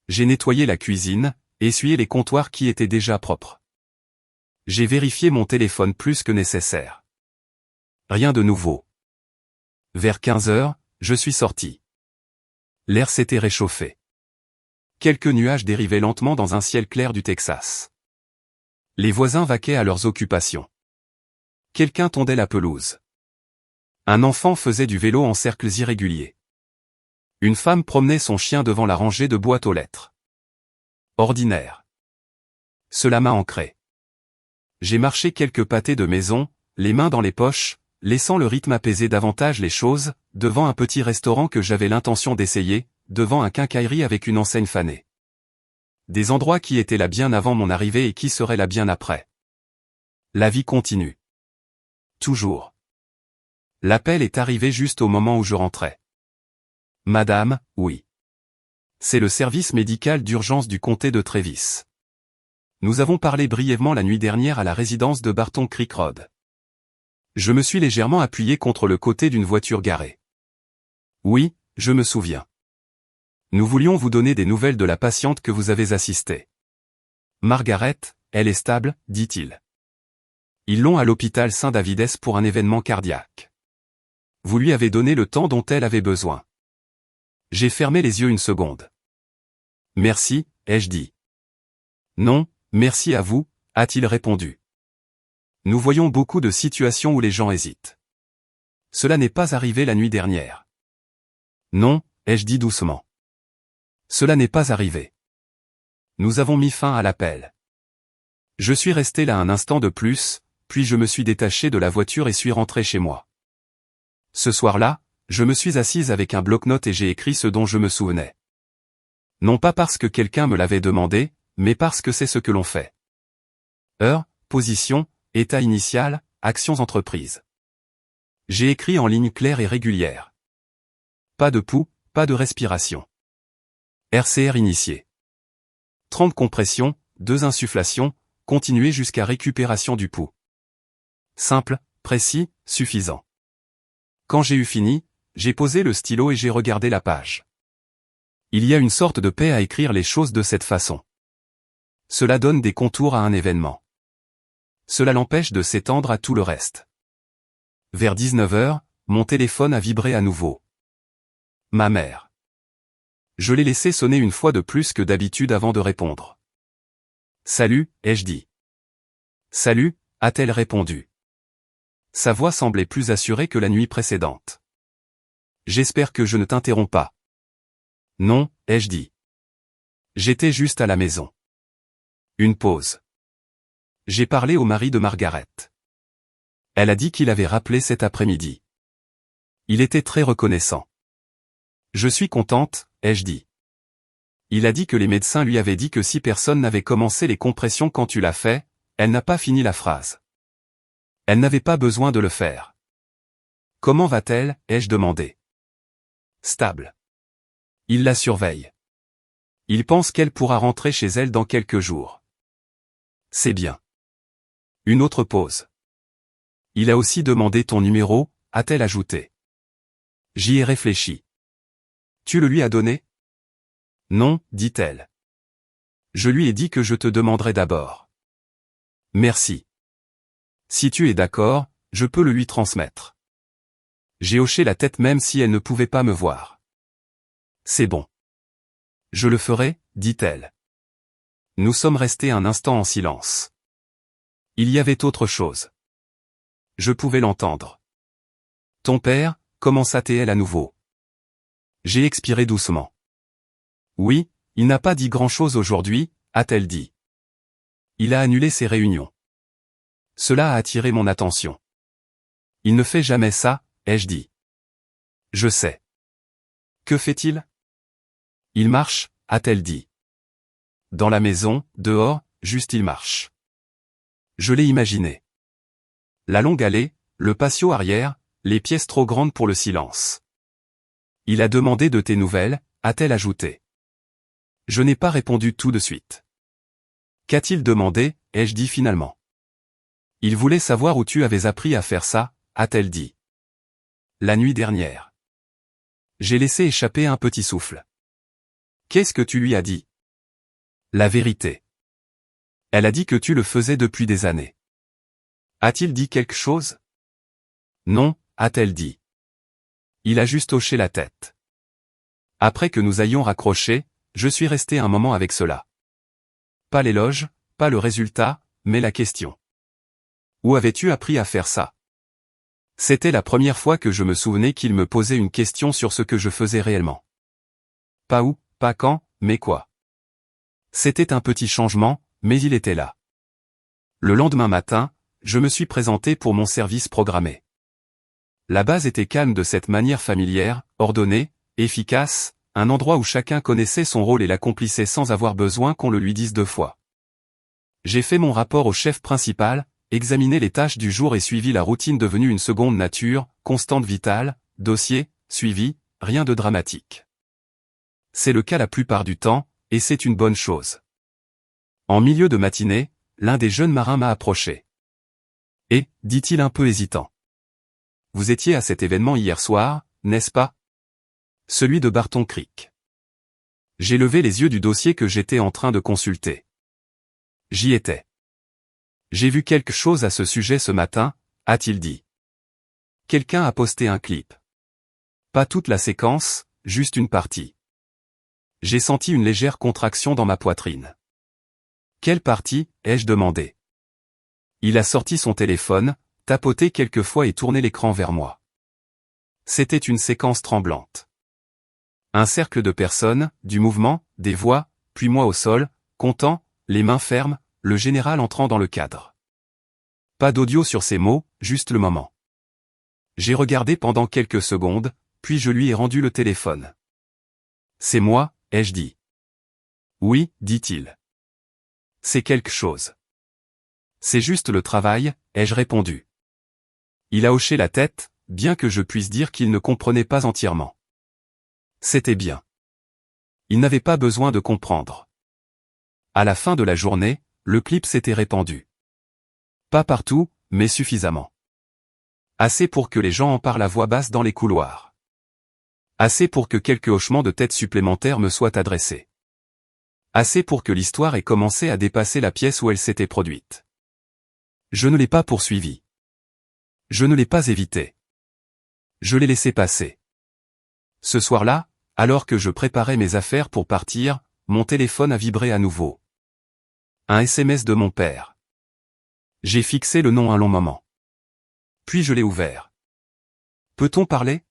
J'ai nettoyé la cuisine, essuyé les comptoirs qui étaient déjà propres. J'ai vérifié mon téléphone plus que nécessaire. Rien de nouveau. Vers 15 heures, je suis sorti. L'air s'était réchauffé. Quelques nuages dérivaient lentement dans un ciel clair du Texas. Les voisins vaquaient à leurs occupations. Quelqu'un tondait la pelouse. Un enfant faisait du vélo en cercles irréguliers. Une femme promenait son chien devant la rangée de boîtes aux lettres. Ordinaire. Cela m'a ancré. J'ai marché quelques pâtés de maison, les mains dans les poches, laissant le rythme apaiser davantage les choses, devant un petit restaurant que j'avais l'intention d'essayer, devant un quincaillerie avec une enseigne fanée. Des endroits qui étaient là bien avant mon arrivée et qui seraient là bien après. La vie continue. Toujours. L'appel est arrivé juste au moment où je rentrais. Madame, oui. C'est le service médical d'urgence du comté de Travis. Nous avons parlé brièvement la nuit dernière à la résidence de Barton Creek Road. Je me suis légèrement appuyé contre le côté d'une voiture garée. Oui, je me souviens. Nous voulions vous donner des nouvelles de la patiente que vous avez assistée. Margaret, elle est stable, dit-il. Ils l'ont à l'hôpital Saint-David's pour un événement cardiaque. Vous lui avez donné le temps dont elle avait besoin. J'ai fermé les yeux une seconde. Merci, ai-je dit. Non, merci à vous, a-t-il répondu. Nous voyons beaucoup de situations où les gens hésitent. Cela n'est pas arrivé la nuit dernière. Non, ai-je dit doucement. Cela n'est pas arrivé. Nous avons mis fin à l'appel. Je suis resté là un instant de plus, puis je me suis détaché de la voiture et suis rentré chez moi. Ce soir-là, je me suis assise avec un bloc-notes et j'ai écrit ce dont je me souvenais. Non pas parce que quelqu'un me l'avait demandé, mais parce que c'est ce que l'on fait. Heure, position, état initial, actions entreprises. J'ai écrit en ligne claire et régulière. Pas de pouls, pas de respiration. RCR initié. 30 compressions, 2 insufflations, continuez jusqu'à récupération du pouls. Simple, précis, suffisant. Quand j'ai eu fini, j'ai posé le stylo et j'ai regardé la page. Il y a une sorte de paix à écrire les choses de cette façon. Cela donne des contours à un événement. Cela l'empêche de s'étendre à tout le reste. Vers 19 heures, mon téléphone a vibré à nouveau. Ma mère. Je l'ai laissé sonner une fois de plus que d'habitude avant de répondre. Salut, ai-je dit. Salut, a-t-elle répondu. Sa voix semblait plus assurée que la nuit précédente. J'espère que je ne t'interromps pas. Non, ai-je dit. J'étais juste à la maison. Une pause. J'ai parlé au mari de Margaret. Elle a dit qu'il avait rappelé cet après-midi. Il était très reconnaissant. Je suis contente, ai-je dit. Il a dit que les médecins lui avaient dit que si personne n'avait commencé les compressions quand tu l'as fait, elle n'a pas fini la phrase. Elle n'avait pas besoin de le faire. Comment va-t-elle, ai-je demandé. Stable. Il la surveille. Il pense qu'elle pourra rentrer chez elle dans quelques jours. C'est bien. Une autre pause. Il a aussi demandé ton numéro, a-t-elle ajouté. J'y ai réfléchi. Tu le lui as donné? Non, dit-elle. Je lui ai dit que je te demanderai d'abord. Merci. Si tu es d'accord, je peux le lui transmettre. J'ai hoché la tête même si elle ne pouvait pas me voir. C'est bon. Je le ferai, dit-elle. Nous sommes restés un instant en silence. Il y avait autre chose. Je pouvais l'entendre. Ton père, commença-t-elle à nouveau. J'ai expiré doucement. Oui, il n'a pas dit grand-chose aujourd'hui, a-t-elle dit. Il a annulé ses réunions. Cela a attiré mon attention. Il ne fait jamais ça, ai-je dit. Je sais. Que fait-il? Il marche, a-t-elle dit. Dans la maison, dehors, juste il marche. Je l'ai imaginé. La longue allée, le patio arrière, les pièces trop grandes pour le silence. Il a demandé de tes nouvelles, a-t-elle ajouté. Je n'ai pas répondu tout de suite. Qu'a-t-il demandé, ai-je dit finalement. Il voulait savoir où tu avais appris à faire ça, a-t-elle dit. La nuit dernière. J'ai laissé échapper un petit souffle. Qu'est-ce que tu lui as dit? La vérité. Elle a dit que tu le faisais depuis des années. A-t-il dit quelque chose? Non, a-t-elle dit. Il a juste hoché la tête. Après que nous ayons raccroché, je suis resté un moment avec cela. Pas l'éloge, pas le résultat, mais la question. Où avais-tu appris à faire ça? C'était la première fois que je me souvenais qu'il me posait une question sur ce que je faisais réellement. Pas où, pas quand, mais quoi. C'était un petit changement, mais il était là. Le lendemain matin, je me suis présenté pour mon service programmé. La base était calme de cette manière familière, ordonnée, efficace, un endroit où chacun connaissait son rôle et l'accomplissait sans avoir besoin qu'on le lui dise 2 fois. J'ai fait mon rapport au chef principal, examiné les tâches du jour et suivi la routine devenue une seconde nature, constante vitale, dossier, suivi, rien de dramatique. C'est le cas la plupart du temps, et c'est une bonne chose. En milieu de matinée, l'un des jeunes marins m'a approché. Et, dit-il un peu hésitant. Vous étiez à cet événement hier soir, n'est-ce pas? Celui de Barton Creek. J'ai levé les yeux du dossier que j'étais en train de consulter. J'y étais. J'ai vu quelque chose à ce sujet ce matin, a-t-il dit. Quelqu'un a posté un clip. Pas toute la séquence, juste une partie. J'ai senti une légère contraction dans ma poitrine. Quelle partie, ai-je demandé. Il a sorti son téléphone, tapoté quelques fois et tourné l'écran vers moi. C'était une séquence tremblante. Un cercle de personnes, du mouvement, des voix, puis moi au sol, comptant, les mains fermes, le général entrant dans le cadre. Pas d'audio sur ces mots, juste le moment. J'ai regardé pendant quelques secondes, puis je lui ai rendu le téléphone. C'est moi, ai-je dit. Oui, dit-il. C'est quelque chose. C'est juste le travail, ai-je répondu. Il a hoché la tête, bien que je puisse dire qu'il ne comprenait pas entièrement. C'était bien. Il n'avait pas besoin de comprendre. À la fin de la journée, le clip s'était répandu. Pas partout, mais suffisamment. Assez pour que les gens en parlent à voix basse dans les couloirs. Assez pour que quelques hochements de tête supplémentaires me soient adressés. Assez pour que l'histoire ait commencé à dépasser la pièce où elle s'était produite. Je ne l'ai pas poursuivi. Je ne l'ai pas évité. Je l'ai laissé passer. Ce soir-là, alors que je préparais mes affaires pour partir, mon téléphone a vibré à nouveau. Un SMS de mon père. J'ai fixé le nom un long moment. Puis je l'ai ouvert. Peut-on parler?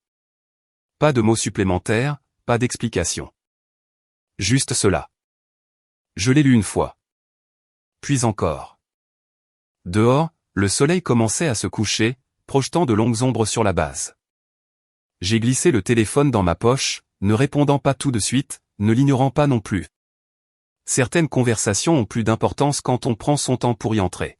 Pas de mots supplémentaires, pas d'explication. Juste cela. Je l'ai lu une fois. Puis encore. Dehors, le soleil commençait à se coucher, projetant de longues ombres sur la base. J'ai glissé le téléphone dans ma poche, ne répondant pas tout de suite, ne l'ignorant pas non plus. Certaines conversations ont plus d'importance quand on prend son temps pour y entrer.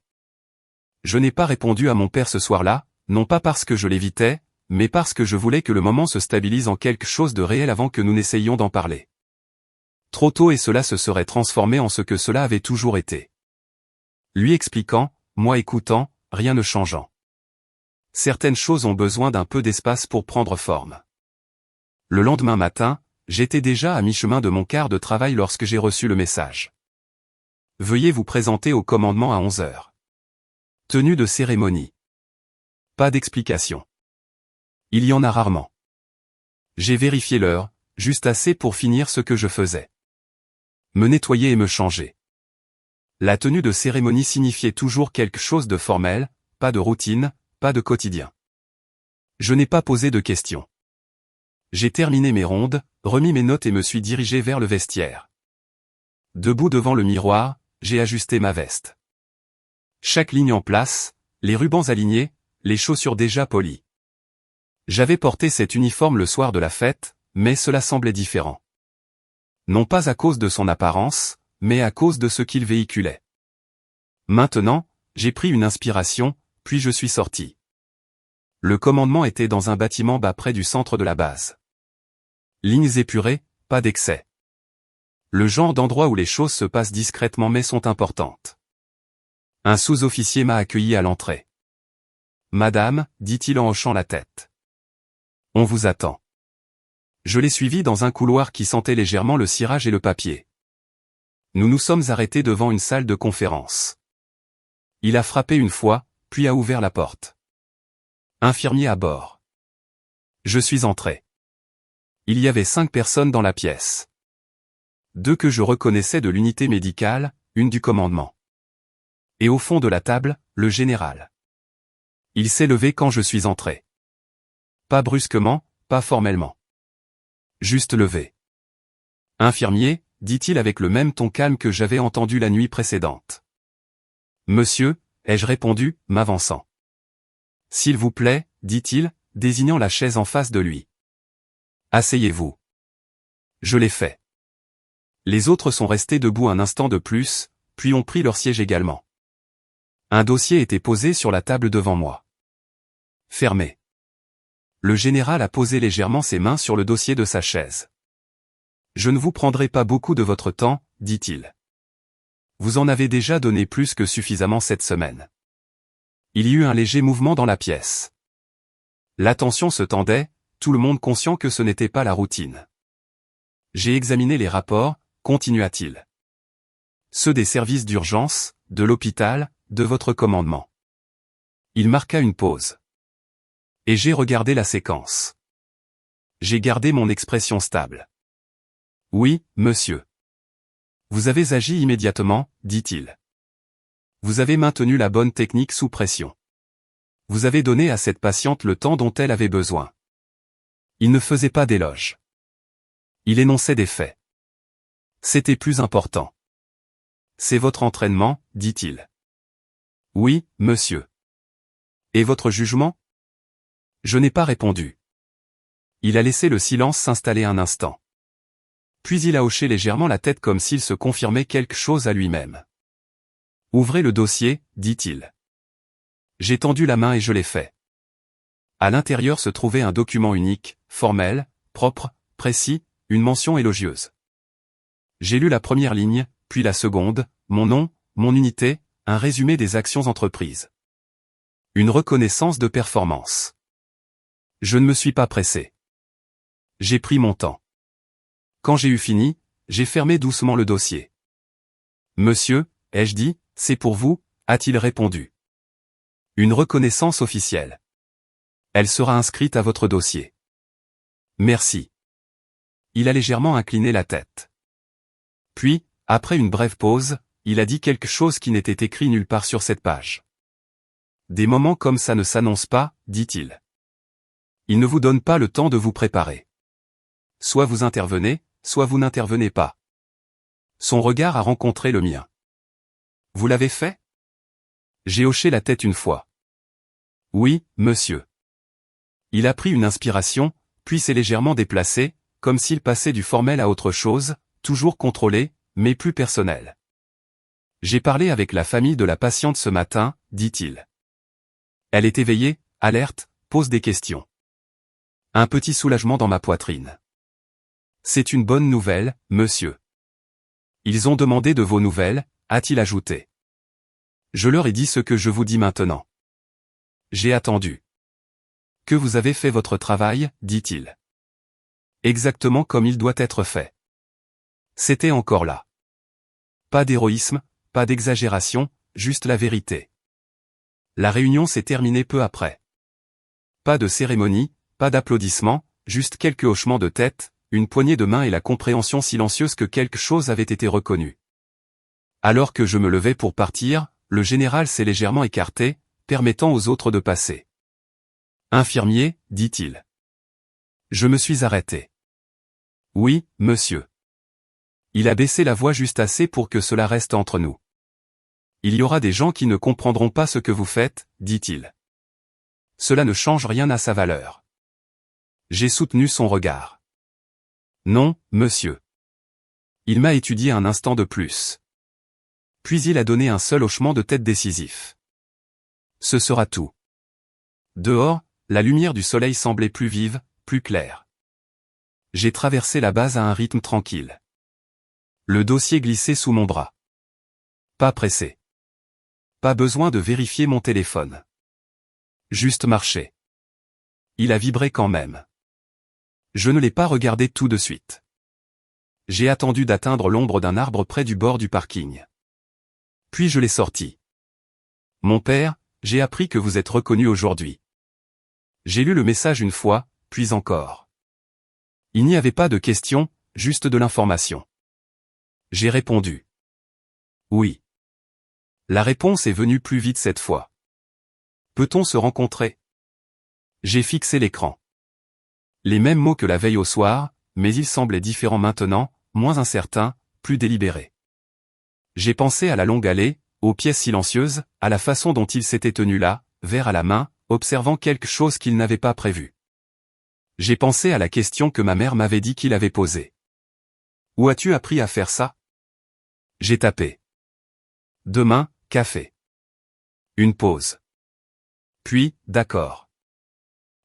Je n'ai pas répondu à mon père ce soir-là, non pas parce que je l'évitais, mais parce que je voulais que le moment se stabilise en quelque chose de réel avant que nous n'essayions d'en parler. Trop tôt et cela se serait transformé en ce que cela avait toujours été. Lui expliquant, moi écoutant, rien ne changeant. Certaines choses ont besoin d'un peu d'espace pour prendre forme. Le lendemain matin, j'étais déjà à mi-chemin de mon quart de travail lorsque j'ai reçu le message. Veuillez vous présenter au commandement à 11 heures. Tenue de cérémonie. Pas d'explication. Il y en a rarement. J'ai vérifié l'heure, juste assez pour finir ce que je faisais. Me nettoyer et me changer. La tenue de cérémonie signifiait toujours quelque chose de formel, pas de routine, pas de quotidien. Je n'ai pas posé de questions. J'ai terminé mes rondes, remis mes notes et me suis dirigé vers le vestiaire. Debout devant le miroir, j'ai ajusté ma veste. Chaque ligne en place, les rubans alignés, les chaussures déjà polies. J'avais porté cet uniforme le soir de la fête, mais cela semblait différent. Non pas à cause de son apparence, mais à cause de ce qu'il véhiculait. Maintenant, j'ai pris une inspiration, puis je suis sorti. Le commandement était dans un bâtiment bas près du centre de la base. Lignes épurées, pas d'excès. Le genre d'endroit où les choses se passent discrètement mais sont importantes. Un sous-officier m'a accueilli à l'entrée. « Madame », dit-il en hochant la tête. « On vous attend. » Je l'ai suivi dans un couloir qui sentait légèrement le cirage et le papier. Nous nous sommes arrêtés devant une salle de conférence. Il a frappé une fois, puis a ouvert la porte. Infirmier à bord. Je suis entré. Il y avait 5 personnes dans la pièce. 2 que je reconnaissais de l'unité médicale, une du commandement. Et au fond de la table, le général. Il s'est levé quand je suis entré. Pas brusquement, pas formellement. Juste levé. Infirmier, dit-il avec le même ton calme que j'avais entendu la nuit précédente. Monsieur, ai-je répondu, m'avançant. S'il vous plaît, dit-il, désignant la chaise en face de lui. Asseyez-vous. Je l'ai fait. Les autres sont restés debout un instant de plus, puis ont pris leur siège également. Un dossier était posé sur la table devant moi. Fermé. Le général a posé légèrement ses mains sur le dossier de sa chaise. Je ne vous prendrai pas beaucoup de votre temps, dit-il. Vous en avez déjà donné plus que suffisamment cette semaine. Il y eut un léger mouvement dans la pièce. L'attention se tendait, tout le monde conscient que ce n'était pas la routine. J'ai examiné les rapports, continua-t-il. Ceux des services d'urgence, de l'hôpital, de votre commandement. Il marqua une pause. Et j'ai regardé la séquence. J'ai gardé mon expression stable. Oui, monsieur. Vous avez agi immédiatement, dit-il. Vous avez maintenu la bonne technique sous pression. Vous avez donné à cette patiente le temps dont elle avait besoin. Il ne faisait pas d'éloges. Il énonçait des faits. C'était plus important. C'est votre entraînement, dit-il. Oui, monsieur. Et votre jugement? Je n'ai pas répondu. Il a laissé le silence s'installer un instant. Puis il a hoché légèrement la tête comme s'il se confirmait quelque chose à lui-même. Ouvrez le dossier, dit-il. J'ai tendu la main et je l'ai fait. À l'intérieur se trouvait un document unique, formel, propre, précis, une mention élogieuse. J'ai lu la première ligne, puis la seconde, mon nom, mon unité, un résumé des actions entreprises. Une reconnaissance de performance. Je ne me suis pas pressé. J'ai pris mon temps. Quand j'ai eu fini, j'ai fermé doucement le dossier. Monsieur, ai-je dit, c'est pour vous, a-t-il répondu. Une reconnaissance officielle. Elle sera inscrite à votre dossier. Merci. Il a légèrement incliné la tête. Puis, après une brève pause, il a dit quelque chose qui n'était écrit nulle part sur cette page. Des moments comme ça ne s'annoncent pas, dit-il. Il ne vous donne pas le temps de vous préparer. Soit vous intervenez, soit vous n'intervenez pas. Son regard a rencontré le mien. Vous l'avez fait? J'ai hoché la tête une fois. Oui, monsieur. Il a pris une inspiration, puis s'est légèrement déplacé, comme s'il passait du formel à autre chose, toujours contrôlé, mais plus personnel. J'ai parlé avec la famille de la patiente ce matin, dit-il. Elle est éveillée, alerte, pose des questions. Un petit soulagement dans ma poitrine. C'est une bonne nouvelle, monsieur. Ils ont demandé de vos nouvelles, a-t-il ajouté. Je leur ai dit ce que je vous dis maintenant. J'ai attendu. Que vous avez fait votre travail, dit-il. Exactement comme il doit être fait. C'était encore là. Pas d'héroïsme, pas d'exagération, juste la vérité. La réunion s'est terminée peu après. Pas de cérémonie, pas d'applaudissements, juste quelques hochements de tête, une poignée de main et la compréhension silencieuse que quelque chose avait été reconnu. Alors que je me levais pour partir, le général s'est légèrement écarté, permettant aux autres de passer. Infirmier, dit-il. Je me suis arrêté. Oui, monsieur. Il a baissé la voix juste assez pour que cela reste entre nous. Il y aura des gens qui ne comprendront pas ce que vous faites, dit-il. Cela ne change rien à sa valeur. J'ai soutenu son regard. Non, monsieur. Il m'a étudié un instant de plus. Puis il a donné un seul hochement de tête décisif. Ce sera tout. Dehors, la lumière du soleil semblait plus vive, plus claire. J'ai traversé la base à un rythme tranquille. Le dossier glissait sous mon bras. Pas pressé. Pas besoin de vérifier mon téléphone. Juste marcher. Il a vibré quand même. Je ne l'ai pas regardé tout de suite. J'ai attendu d'atteindre l'ombre d'un arbre près du bord du parking. Puis je l'ai sorti. Mon père, j'ai appris que vous êtes reconnu aujourd'hui. J'ai lu le message une fois, puis encore. Il n'y avait pas de question, juste de l'information. J'ai répondu. Oui. La réponse est venue plus vite cette fois. Peut-on se rencontrer? J'ai fixé l'écran. Les mêmes mots que la veille au soir, mais ils semblaient différents maintenant, moins incertains, plus délibérés. J'ai pensé à la longue allée, aux pièces silencieuses, à la façon dont il s'était tenu là, verre à la main, observant quelque chose qu'il n'avait pas prévu. J'ai pensé à la question que ma mère m'avait dit qu'il avait posée. Où as-tu appris à faire ça? J'ai tapé. Demain, café. Une pause. Puis, d'accord.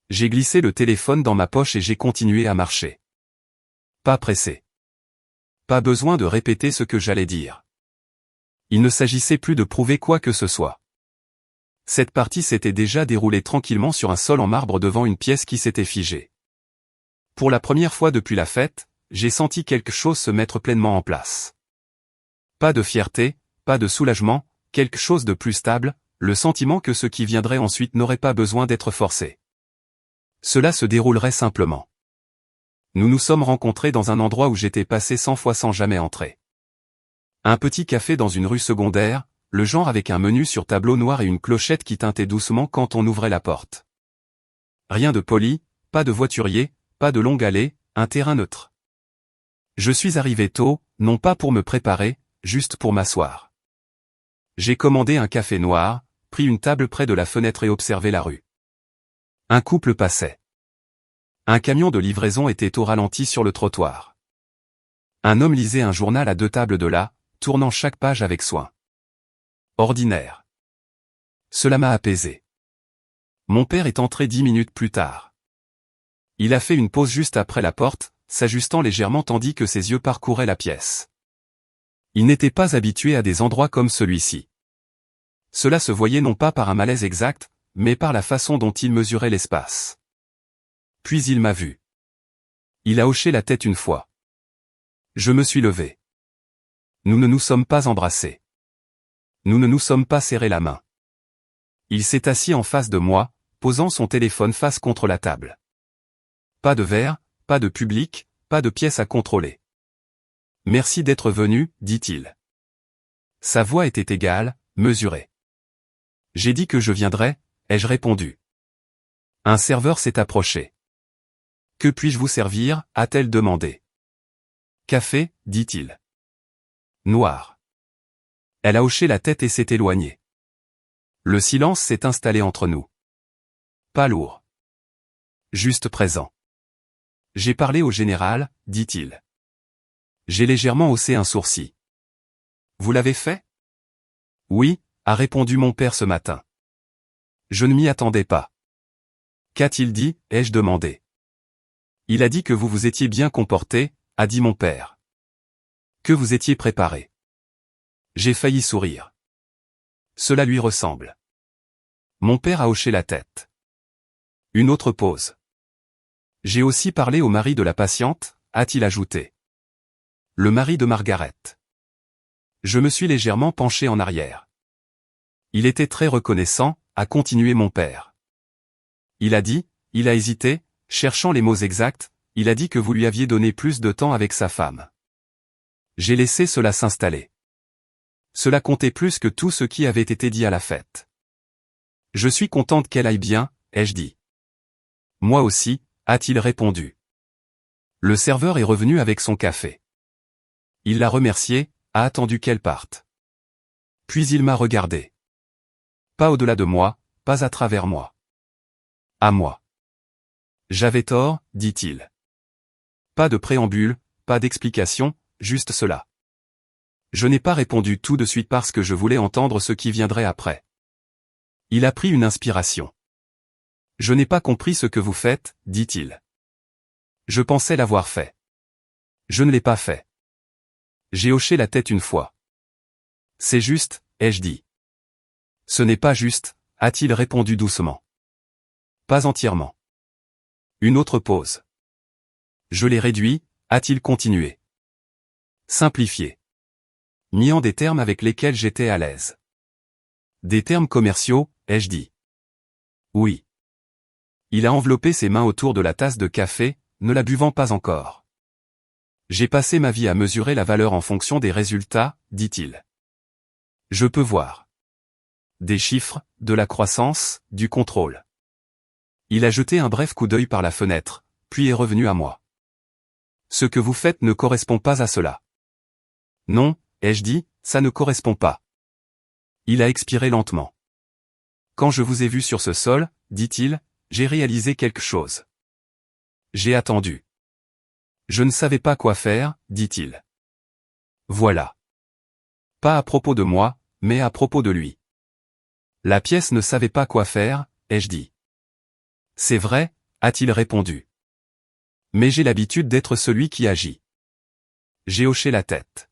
J'ai glissé le téléphone dans ma poche et j'ai continué à marcher. Pas pressé. Pas besoin de répéter ce que j'allais dire. Il ne s'agissait plus de prouver quoi que ce soit. Cette partie s'était déjà déroulée tranquillement sur un sol en marbre devant une pièce qui s'était figée. Pour la première fois depuis la fête, j'ai senti quelque chose se mettre pleinement en place. Pas de fierté, pas de soulagement, quelque chose de plus stable, le sentiment que ce qui viendrait ensuite n'aurait pas besoin d'être forcé. Cela se déroulerait simplement. Nous nous sommes rencontrés dans un endroit où j'étais passé 100 fois sans jamais entrer. Un petit café dans une rue secondaire, le genre avec un menu sur tableau noir et une clochette qui tintait doucement quand on ouvrait la porte. Rien de poli, pas de voiturier, pas de longue allée, un terrain neutre. Je suis arrivé tôt, non pas pour me préparer, juste pour m'asseoir. J'ai commandé un café noir, pris une table près de la fenêtre et observé la rue. Un couple passait. Un camion de livraison était au ralenti sur le trottoir. Un homme lisait un journal à 2 tables de là, tournant chaque page avec soin. Ordinaire. Cela m'a apaisé. Mon père est entré 10 minutes plus tard. Il a fait une pause juste après la porte, s'ajustant légèrement tandis que ses yeux parcouraient la pièce. Il n'était pas habitué à des endroits comme celui-ci. Cela se voyait non pas par un malaise exact, mais par la façon dont il mesurait l'espace. Puis il m'a vu. Il a hoché la tête une fois. Je me suis levé. Nous ne nous sommes pas embrassés. Nous ne nous sommes pas serré la main. Il s'est assis en face de moi, posant son téléphone face contre la table. Pas de verre, pas de public, pas de pièce à contrôler. Merci d'être venu, dit-il. Sa voix était égale, mesurée. J'ai dit que je viendrais, ai-je répondu. Un serveur s'est approché. Que puis-je vous servir, a-t-elle demandé. Café, dit-il. Noir. Elle a hoché la tête et s'est éloignée. Le silence s'est installé entre nous. Pas lourd. Juste présent. J'ai parlé au général, dit-il. J'ai légèrement haussé un sourcil. Vous l'avez fait? Oui, a répondu mon père ce matin. Je ne m'y attendais pas. Qu'a-t-il dit, ai-je demandé. Il a dit que vous vous étiez bien comporté, a dit mon père. Que vous étiez préparé. J'ai failli sourire. Cela lui ressemble. Mon père a hoché la tête. Une autre pause. J'ai aussi parlé au mari de la patiente, a-t-il ajouté. Le mari de Margaret. Je me suis légèrement penché en arrière. Il était très reconnaissant, a continué mon père. Il a dit, il a hésité, cherchant les mots exacts, il a dit que vous lui aviez donné plus de temps avec sa femme. J'ai laissé cela s'installer. Cela comptait plus que tout ce qui avait été dit à la fête. Je suis contente qu'elle aille bien, ai-je dit. Moi aussi, a-t-il répondu. Le serveur est revenu avec son café. Il l'a remercié, a attendu qu'elle parte. Puis il m'a regardé. Pas au-delà de moi, pas à travers moi. À moi. J'avais tort, dit-il. Pas de préambule, pas d'explication, juste cela. Je n'ai pas répondu tout de suite parce que je voulais entendre ce qui viendrait après. Il a pris une inspiration. Je n'ai pas compris ce que vous faites, dit-il. Je pensais l'avoir fait. Je ne l'ai pas fait. J'ai hoché la tête une fois. C'est juste, ai-je dit. Ce n'est pas juste, a-t-il répondu doucement. Pas entièrement. Une autre pause. Je l'ai réduit, a-t-il continué. Simplifié. Niant des termes avec lesquels j'étais à l'aise. Des termes commerciaux, ai-je dit. Oui. Il a enveloppé ses mains autour de la tasse de café, ne la buvant pas encore. J'ai passé ma vie à mesurer la valeur en fonction des résultats, dit-il. Je peux voir. Des chiffres, de la croissance, du contrôle. Il a jeté un bref coup d'œil par la fenêtre, puis est revenu à moi. Ce que vous faites ne correspond pas à cela. Non, ai-je dit, ça ne correspond pas. Il a expiré lentement. Quand je vous ai vu sur ce sol, dit-il, j'ai réalisé quelque chose. J'ai attendu. Je ne savais pas quoi faire, dit-il. Voilà. Pas à propos de moi, mais à propos de lui. La pièce ne savait pas quoi faire, ai-je dit. C'est vrai, a-t-il répondu. Mais j'ai l'habitude d'être celui qui agit. J'ai hoché la tête.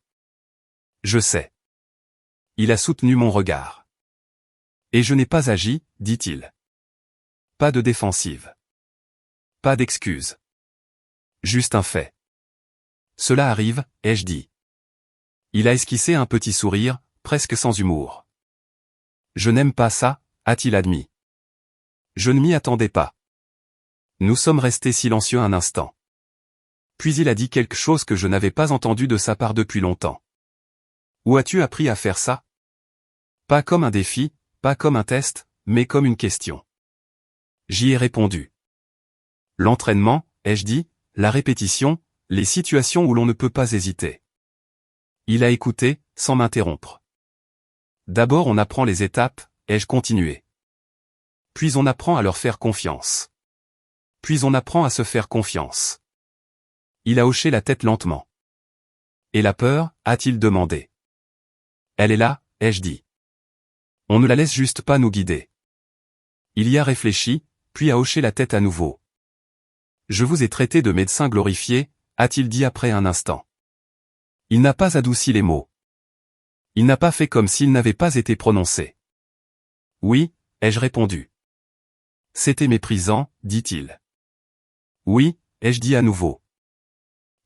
Je sais. Il a soutenu mon regard. Et je n'ai pas agi, dit-il. Pas de défensive. Pas d'excuse. Juste un fait. Cela arrive, ai-je dit. Il a esquissé un petit sourire, presque sans humour. Je n'aime pas ça, a-t-il admis. Je ne m'y attendais pas. Nous sommes restés silencieux un instant. Puis il a dit quelque chose que je n'avais pas entendu de sa part depuis longtemps. Où as-tu appris à faire ça? Pas comme un défi, pas comme un test, mais comme une question. J'y ai répondu. L'entraînement, ai-je dit, la répétition, les situations où l'on ne peut pas hésiter. Il a écouté, sans m'interrompre. D'abord on apprend les étapes, ai-je continué. Puis on apprend à leur faire confiance. Puis on apprend à se faire confiance. Il a hoché la tête lentement. Et la peur, a-t-il demandé. Elle est là, ai-je dit. On ne la laisse juste pas nous guider. Il y a réfléchi, puis a hoché la tête à nouveau. Je vous ai traité de médecin glorifié, a-t-il dit après un instant. Il n'a pas adouci les mots. Il n'a pas fait comme s'ils n'avaient pas été prononcés. Oui, ai-je répondu. C'était méprisant, dit-il. Oui, ai-je dit à nouveau.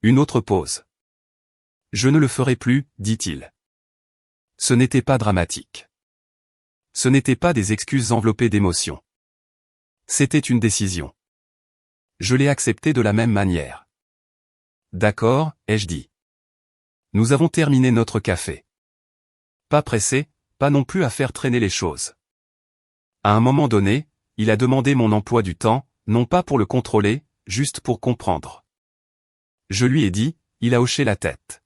Une autre pause. Je ne le ferai plus, dit-il. Ce n'était pas dramatique. Ce n'étaient pas des excuses enveloppées d'émotions. C'était une décision. Je l'ai acceptée de la même manière. D'accord, ai-je dit. Nous avons terminé notre café. Pas pressé, pas non plus à faire traîner les choses. À un moment donné, il a demandé mon emploi du temps, non pas pour le contrôler, juste pour comprendre. Je lui ai dit, il a hoché la tête.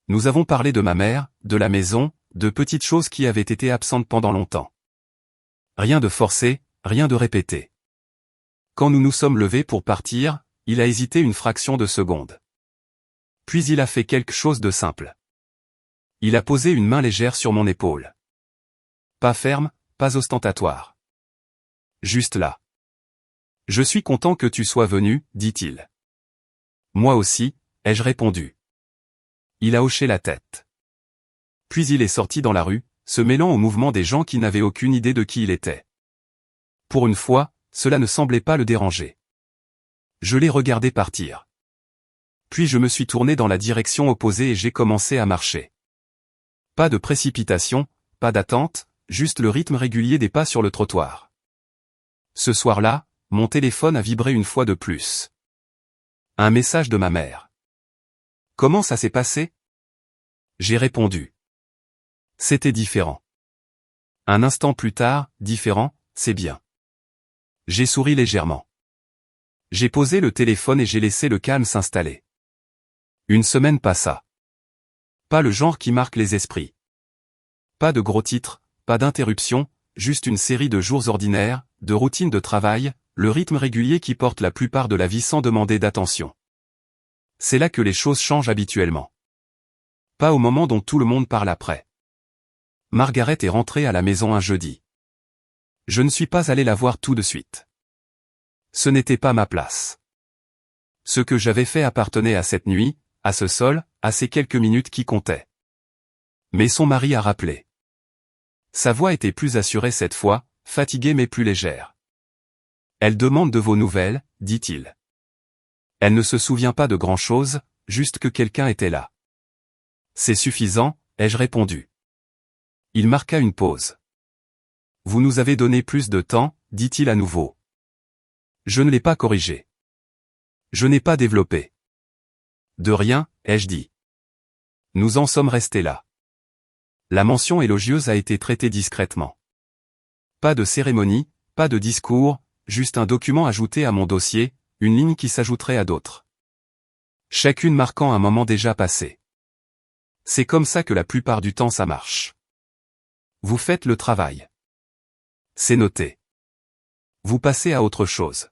Nous avons parlé de ma mère, de la maison, de petites choses qui avaient été absentes pendant longtemps. Rien de forcé, rien de répété. Quand nous nous sommes levés pour partir, il a hésité une fraction de seconde. Puis il a fait quelque chose de simple. Il a posé une main légère sur mon épaule. Pas ferme, pas ostentatoire. Juste là. Je suis content que tu sois venu, dit-il. Moi aussi, ai-je répondu. Il a hoché la tête. Puis il est sorti dans la rue, se mêlant au mouvement des gens qui n'avaient aucune idée de qui il était. Pour une fois, cela ne semblait pas le déranger. Je l'ai regardé partir. Puis je me suis tourné dans la direction opposée et j'ai commencé à marcher. Pas de précipitation, pas d'attente, juste le rythme régulier des pas sur le trottoir. Ce soir-là, mon téléphone a vibré une fois de plus. Un message de ma mère. « Comment ça s'est passé ?» J'ai répondu. C'était différent. Un instant plus tard, différent, c'est bien. J'ai souri légèrement. J'ai posé le téléphone et j'ai laissé le calme s'installer. Une semaine passa. Pas le genre qui marque les esprits. Pas de gros titres, pas d'interruption, juste une série de jours ordinaires, de routines de travail, le rythme régulier qui porte la plupart de la vie sans demander d'attention. C'est là que les choses changent habituellement. Pas au moment dont tout le monde parle après. Margaret est rentrée à la maison un jeudi. Je ne suis pas allé la voir tout de suite. Ce n'était pas ma place. Ce que j'avais fait appartenait à cette nuit, à ce sol, à ces quelques minutes qui comptaient. Mais son mari a rappelé. Sa voix était plus assurée cette fois, fatiguée mais plus légère. Elle demande de vos nouvelles, dit-il. Elle ne se souvient pas de grand-chose, juste que quelqu'un était là. C'est suffisant, ai-je répondu. Il marqua une pause. Vous nous avez donné plus de temps, dit-il à nouveau. Je ne l'ai pas corrigé. Je n'ai pas développé. De rien, ai-je dit. Nous en sommes restés là. La mention élogieuse a été traitée discrètement. Pas de cérémonie, pas de discours, juste un document ajouté à mon dossier, une ligne qui s'ajouterait à d'autres. Chacune marquant un moment déjà passé. C'est comme ça que la plupart du temps ça marche. Vous faites le travail. C'est noté. Vous passez à autre chose.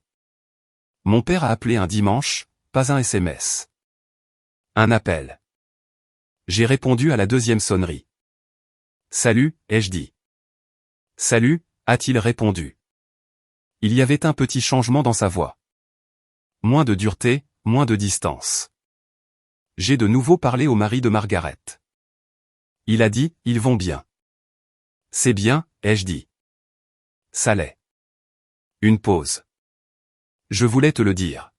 Mon père a appelé un dimanche, pas un SMS. Un appel. J'ai répondu à la deuxième sonnerie. Salut, ai-je dit. Salut, a-t-il répondu. Il y avait un petit changement dans sa voix. Moins de dureté, moins de distance. J'ai de nouveau parlé au mari de Margaret. Il a dit, ils vont bien. C'est bien, ai-je dit. Ça l'est. Une pause. Je voulais te le dire.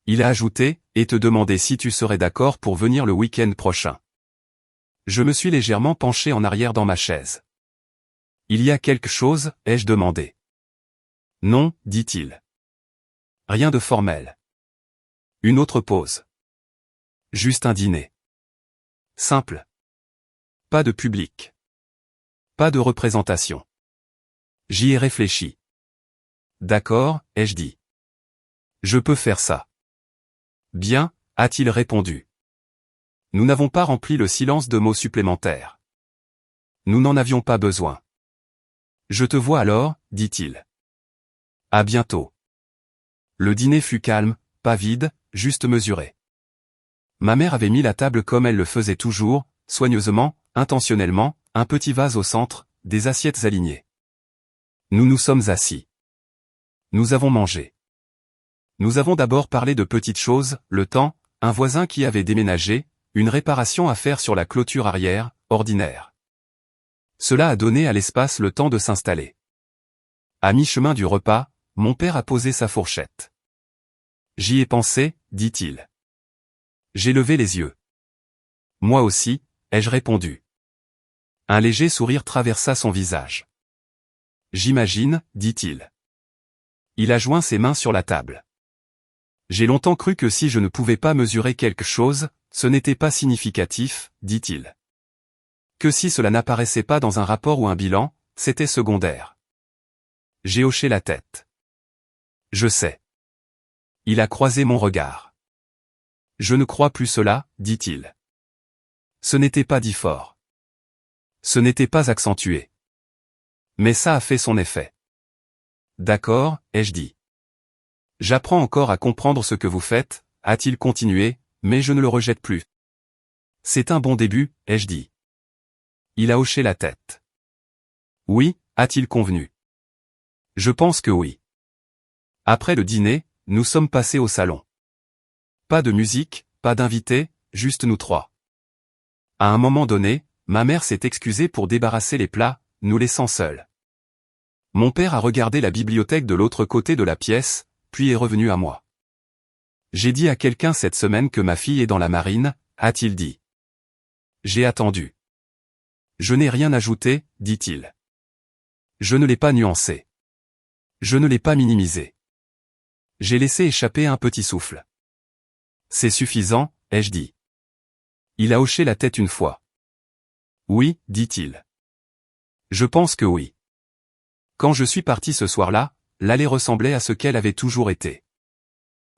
Il a ajouté, et te demander si tu serais d'accord pour venir le week-end prochain. Je me suis légèrement penché en arrière dans ma chaise. Il y a quelque chose, ai-je demandé. Non, dit-il. Rien de formel. Une autre pause. Juste un dîner. Simple. Pas de public. Pas de représentation. J'y ai réfléchi. D'accord, ai-je dit. Je peux faire ça. Bien, a-t-il répondu. Nous n'avons pas rempli le silence de mots supplémentaires. Nous n'en avions pas besoin. Je te vois alors, dit-il. À bientôt. Le dîner fut calme, pas vide, juste mesuré. Ma mère avait mis la table comme elle le faisait toujours, soigneusement, intentionnellement, un petit vase au centre, des assiettes alignées. Nous nous sommes assis. Nous avons mangé. Nous avons d'abord parlé de petites choses, le temps, un voisin qui avait déménagé, une réparation à faire sur la clôture arrière, ordinaire. Cela a donné à l'espace le temps de s'installer. À mi-chemin du repas, mon père a posé sa fourchette. J'y ai pensé, dit-il. J'ai levé les yeux. Moi aussi, ai-je répondu. Un léger sourire traversa son visage. J'imagine, dit-il. Il a joint ses mains sur la table. J'ai longtemps cru que si je ne pouvais pas mesurer quelque chose, ce n'était pas significatif, dit-il. Que si cela n'apparaissait pas dans un rapport ou un bilan, c'était secondaire. J'ai hoché la tête. Je sais. Il a croisé mon regard. Je ne crois plus cela, dit-il. Ce n'était pas dit fort. Ce n'était pas accentué. Mais ça a fait son effet. D'accord, ai-je dit. J'apprends encore à comprendre ce que vous faites, a-t-il continué, mais je ne le rejette plus. C'est un bon début, ai-je dit. Il a hoché la tête. Oui, a-t-il convenu. Je pense que oui. Après le dîner, nous sommes passés au salon. Pas de musique, pas d'invités, juste nous trois. À un moment donné, ma mère s'est excusée pour débarrasser les plats, nous laissant seuls. Mon père a regardé la bibliothèque de l'autre côté de la pièce, puis est revenu à moi. J'ai dit à quelqu'un cette semaine que ma fille est dans la marine, a-t-il dit. J'ai attendu. Je n'ai rien ajouté, dit-il. Je ne l'ai pas nuancé. Je ne l'ai pas minimisé. J'ai laissé échapper un petit souffle. C'est suffisant, ai-je dit. Il a hoché la tête une fois. Oui, dit-il. Je pense que oui. Quand je suis parti ce soir-là, l'allée ressemblait à ce qu'elle avait toujours été.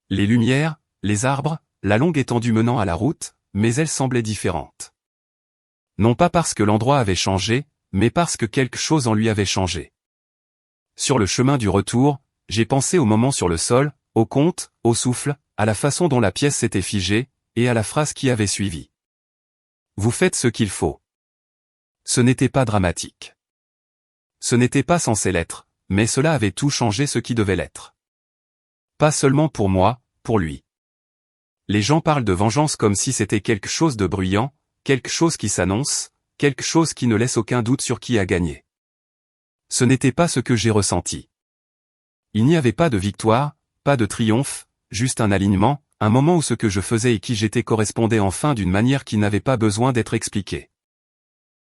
Les lumières, les arbres, la longue étendue menant à la route, mais elle semblait différente. Non pas parce que l'endroit avait changé, mais parce que quelque chose en lui avait changé. Sur le chemin du retour, j'ai pensé au moment sur le sol, au conte, au souffle, à la façon dont la pièce s'était figée, et à la phrase qui avait suivi. Vous faites ce qu'il faut. Ce n'était pas dramatique. Ce n'était pas censé l'être, mais cela avait tout changé ce qui devait l'être. Pas seulement pour moi, pour lui. Les gens parlent de vengeance comme si c'était quelque chose de bruyant, quelque chose qui s'annonce, quelque chose qui ne laisse aucun doute sur qui a gagné. Ce n'était pas ce que j'ai ressenti. Il n'y avait pas de victoire, pas de triomphe, juste un alignement, un moment où ce que je faisais et qui j'étais correspondait enfin d'une manière qui n'avait pas besoin d'être expliquée.